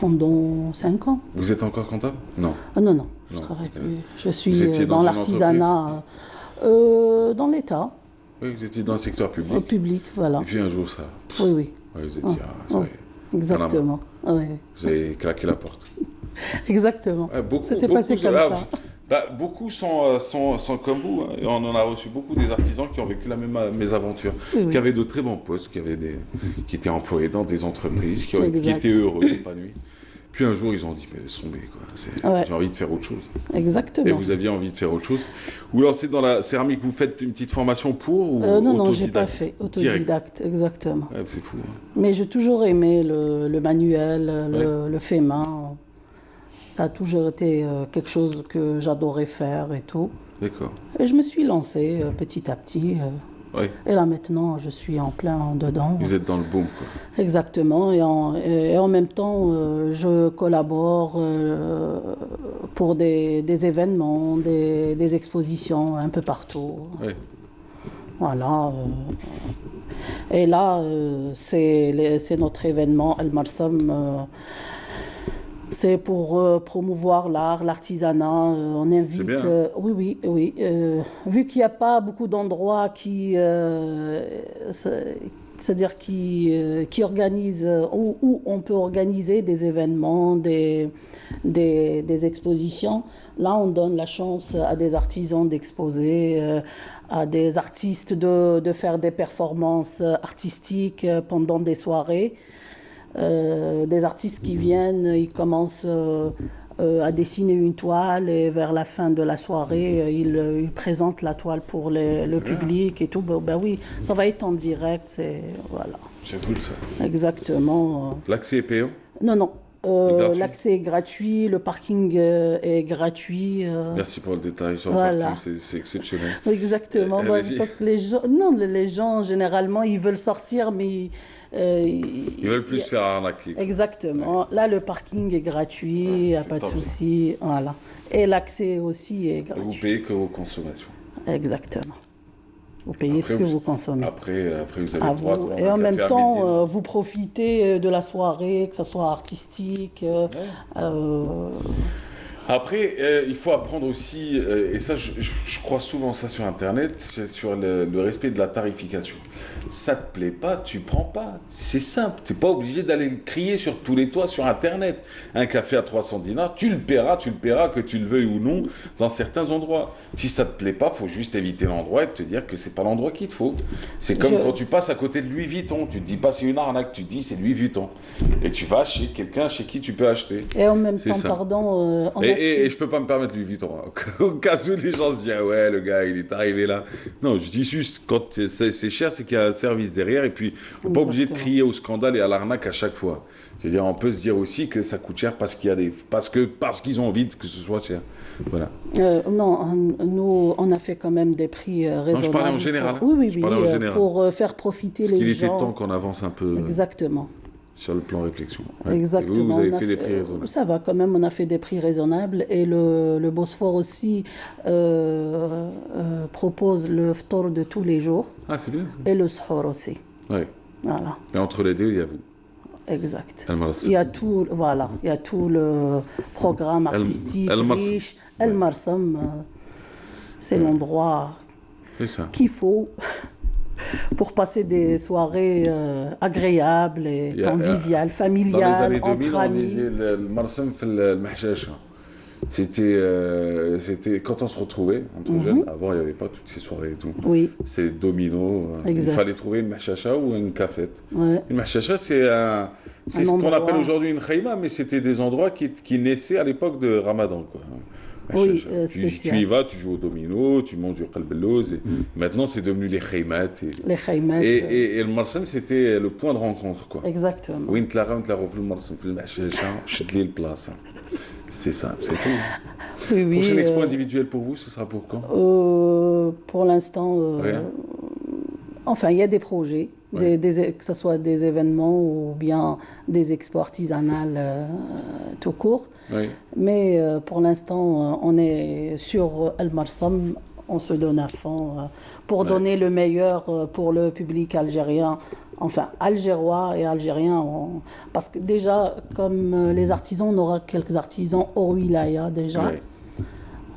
Pendant 5 ans. Vous êtes encore comptable? Non. Non. Je travaille plus. Je suis dans l'artisanat. Dans l'État. Oui, vous étiez dans le secteur public. Au public, voilà. Et puis un jour, ça... Oui. Ouais, vous étiez... Exactement. Oui. Vous avez claqué la porte. Exactement. Ça s'est passé comme ça. Beaucoup sont comme vous. Hein. On en a reçu beaucoup des artisans qui ont vécu la même mésaventure, qui avaient de très bons postes, qui étaient employés dans des entreprises, qui étaient heureux, épanouis. Puis un jour, ils ont dit, mais laisse tomber, quoi. J'ai envie de faire autre chose. Exactement. Et vous aviez envie de faire autre chose. Vous lancez dans la céramique, vous faites une petite formation pour ou non, j'ai pas fait. Autodidacte, exactement. Ouais, c'est fou. Hein. Mais j'ai toujours aimé le manuel, le fait main. Ça a toujours été quelque chose que j'adorais faire et tout. D'accord. Et je me suis lancée petit à petit. Oui. Et là maintenant, je suis en plein dedans. Vous êtes dans le boom, quoi. Exactement. Et en même temps, je collabore pour des événements, des expositions un peu partout. Oui. Voilà. Et là, c'est notre événement, El Marsam. C'est pour promouvoir l'art, l'artisanat. On invite. Oui. Vu qu'il n'y a pas beaucoup d'endroits qui c'est-à-dire qui organise, où on peut organiser des événements, des expositions. Là, on donne la chance à des artisans d'exposer, à des artistes de faire des performances artistiques pendant des soirées. Des artistes qui viennent, ils commencent à dessiner une toile et vers la fin de la soirée, ils présentent la toile pour le public et tout. Ben oui, ça va être en direct, voilà. C'est cool ça. Exactement. L'accès est payant? Non, non. L'accès est gratuit, le parking est gratuit. Merci pour le détail sur le parking, c'est exceptionnel. Exactement, parce que les gens, généralement, ils veulent sortir, mais... ils veulent plus se faire arnaquer. Exactement. Là, le parking est gratuit, il n'y a pas de souci. Voilà. Et l'accès aussi est gratuit. Et vous payez que vos consommations. Exactement. Vous payez ce que vous consommez. Après vous avez le droit de et en même temps, vous profitez de la soirée, que ce soit artistique. Après, il faut apprendre aussi, et ça, je crois souvent ça sur Internet, sur le respect de la tarification. Ça te plaît pas, tu prends pas. C'est simple. Tu n'es pas obligé d'aller crier sur tous les toits sur Internet. Un café à 300 dinars, tu le paieras, que tu le veuilles ou non, dans certains endroits. Si ça te plaît pas, il faut juste éviter l'endroit et te dire que c'est pas l'endroit qu'il te faut. C'est comme quand tu passes à côté de Louis Vuitton. Tu te dis pas c'est une arnaque, tu te dis c'est Louis Vuitton. Et tu vas chez quelqu'un chez qui tu peux acheter. Et en même temps, pardon... Et je peux pas me permettre Louis Vuitton. Au cas où les gens se disent ah ouais, le gars il est arrivé là. Non, je dis juste quand c'est cher, c'est qu'il y a un service derrière et puis on n'est pas obligé de crier au scandale et à l'arnaque à chaque fois. Je veux dire, on peut se dire aussi que ça coûte cher parce qu'ils ont envie que ce soit cher. Voilà. Non, nous on a fait quand même des prix raisonnables. Non, je parlais en général. Oui, pour faire profiter les gens. Parce qu'il était temps qu'on avance un peu. Exactement. Sur le plan réflexion. Ouais. Exactement. Et vous avez fait des prix raisonnables. Ça va quand même, on a fait des prix raisonnables. Et le Bosphore aussi propose le ftor de tous les jours. Ah, c'est bien. Et le sahur aussi. Oui. Voilà. Et entre les deux, il y a vous. Exact. Il y a tout, voilà, il y a tout le programme artistique riche. El Marsam, c'est l'endroit qu'il faut pour passer des soirées agréables et conviviales, familiales, entre amis. On disait le Marsam fait le mahchacha. C'était quand on se retrouvait entre jeunes. Avant, il n'y avait pas toutes ces soirées et tout. Oui. C'est domino. Il fallait trouver une mahchacha ou une cafette. Ouais. Une mahchacha, c'est ce qu'on appelle aujourd'hui une khayma, mais c'était des endroits qui naissaient à l'époque de Ramadan, quoi. Oui, tu y vas, tu joues au domino, tu manges du qalbelouz. Maintenant, c'est devenu les khaymat. Les khaymat. Et le Marsam, c'était le point de rencontre, quoi. Exactement. Oui, tu l'as le Marsam, le mahchacha, ch'tli le place. C'est ça, c'est tout. Oui. Prochaine expo individuelle pour vous, ce sera pour quand? Pour l'instant, rien. Enfin, il y a des projets, que ce soit des événements ou bien des expos artisanales tout court. Oui. Mais pour l'instant, on est sur El Marsam, on se donne à fond pour donner le meilleur pour le public algérien. Enfin, algérois et algériens, parce que déjà, comme les artisans, on aura quelques artisans hors wilaya déjà. Oui.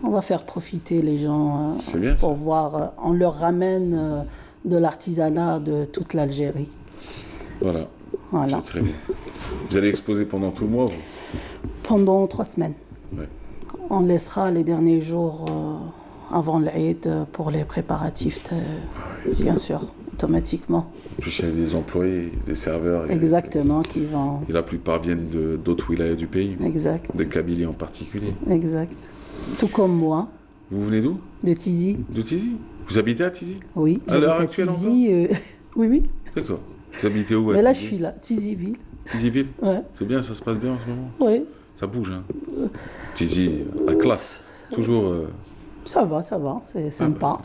On va faire profiter les gens bien, pour voir, on leur ramène de l'artisanat de toute l'Algérie. Voilà. C'est très bien. Vous allez exposer pendant tout le mois, vous? Pendant 3 semaines. Ouais. On laissera les derniers jours avant l'Aïd pour les préparatifs, bien sûr, automatiquement. Plus il y a des employés, des serveurs. Exactement, qui vont... Et la plupart viennent d'autres wilayas du pays. Exact. De Kabylie en particulier. Exact. Tout comme moi. Vous venez d'où? De Tizi. De Tizi? Vous habitez à Tizi? Oui, j'habite à Tizi. Oui. D'accord. Vous habitez où à Mais là, Tizi? je suis là, Tizi-Ville. Tizi-Ville? Ouais. C'est bien, ça se passe bien en ce moment? Oui. Ça bouge, hein? Tizi, la classe. Toujours... Ça va, c'est sympa.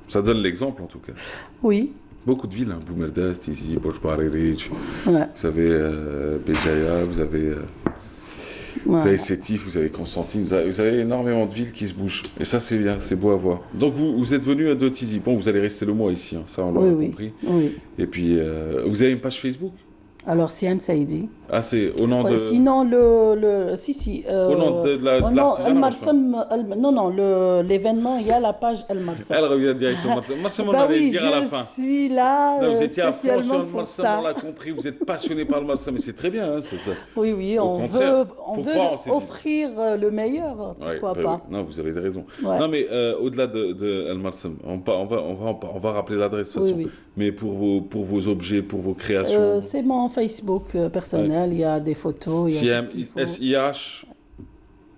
Ça donne l'exemple, en tout cas. Oui. Beaucoup de villes, hein. Boumerdaz, Tizi, Bojbariric. Ouais. Vous avez Béjaïa, vous avez... Vous avez Sétif, vous avez Constantine, vous avez énormément de villes qui se bougent. Et ça, c'est bien, c'est beau à voir. Donc, vous êtes venu de Tizi. Bon, vous allez rester le mois ici, hein. Ça, on l'a compris. Oui. Et puis, vous avez une page Facebook? Alors, Siam Saïdi. Ah, c'est au nom de... Sinon, si. Au nom de l'artisanat. Non, l'événement, il y a la page El Marsam. Elle revient directement. Marsam, on Bah allait oui, dire à la fin. je suis là Non, vous étiez à fond sur spécialement le pour Marsam, ça. on l'a compris. Vous êtes passionné par le Marsam, mais c'est très bien. Hein, c'est ça. Oui, Au on contraire, veut croire en ces offrir le meilleur, Ouais, pourquoi bah pas. oui. Non, vous avez raison. Ouais. Non, mais au-delà de El Marsam, on va rappeler l'adresse de toute façon. Oui. Mais pour vos objets, pour vos créations. C'est mon Facebook personnel, il y a des photos, il y a tout ce qu'il faut. SIH.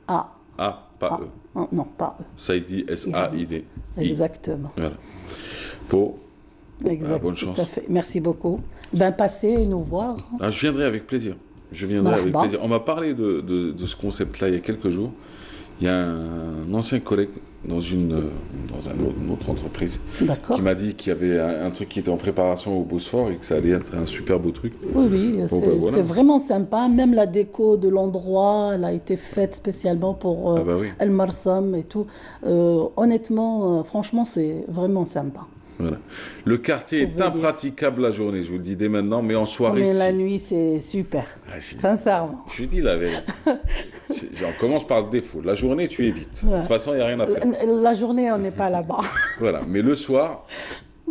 A. A, pas E. Oh, non, pas E. Saïdi, S-A-I-D. Exactement. Voilà. Pour. Exact, bonne chance. tout à fait. Merci beaucoup. Ben, passez et nous voir. Ah, je viendrai avec plaisir. On m'a parlé de ce concept-là il y a quelques jours. Il y a un ancien collègue dans une autre entreprise qui m'a dit qu'il y avait un truc qui était en préparation au Bosphore et que ça allait être un super beau truc. Oui, Voilà. c'est vraiment sympa. Même la déco de l'endroit, elle a été faite spécialement pour El Marsam et tout. Honnêtement, franchement, c'est vraiment sympa. Voilà. Le quartier est impraticable la journée, je vous le dis dès maintenant, mais en soirée... Mais la nuit, c'est super, sincèrement. Je dis la vérité. On commence par le défaut. La journée, tu évites. Ouais. De toute façon, il n'y a rien à faire. La journée, on n'est pas là-bas. Voilà, mais le soir,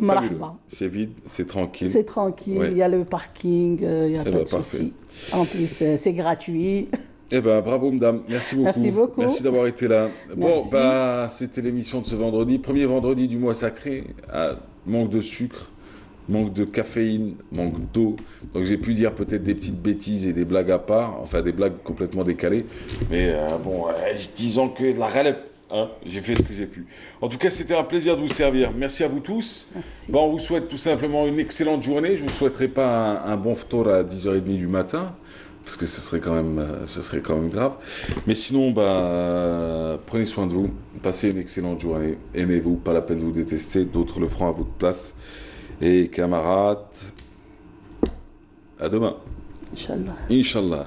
fabuleux. Marhaba. C'est vide, c'est tranquille. C'est tranquille, Ouais. il y a le parking, il n'y a pas de parfait. souci. En plus, c'est gratuit. Eh ben, bravo, madame. Merci beaucoup. Merci beaucoup. Merci d'avoir été là. Merci. Bon, c'était l'émission de ce vendredi. Premier vendredi du mois sacré. Manque de sucre, manque de caféine, manque d'eau. Donc, j'ai pu dire peut-être des petites bêtises et des blagues à part. Enfin, des blagues complètement décalées. Mais disons que la relève. Hein, j'ai fait ce que j'ai pu. En tout cas, c'était un plaisir de vous servir. Merci à vous tous. Merci. Bon, on vous souhaite tout simplement une excellente journée. Je ne vous souhaiterais pas un bon ftour à 10h30 du matin. Parce que ce serait quand même grave. Mais sinon, prenez soin de vous, passez une excellente journée, aimez-vous, pas la peine de vous détester, d'autres le feront à votre place. Et camarades, à demain. Inch'Allah. Inch'Allah.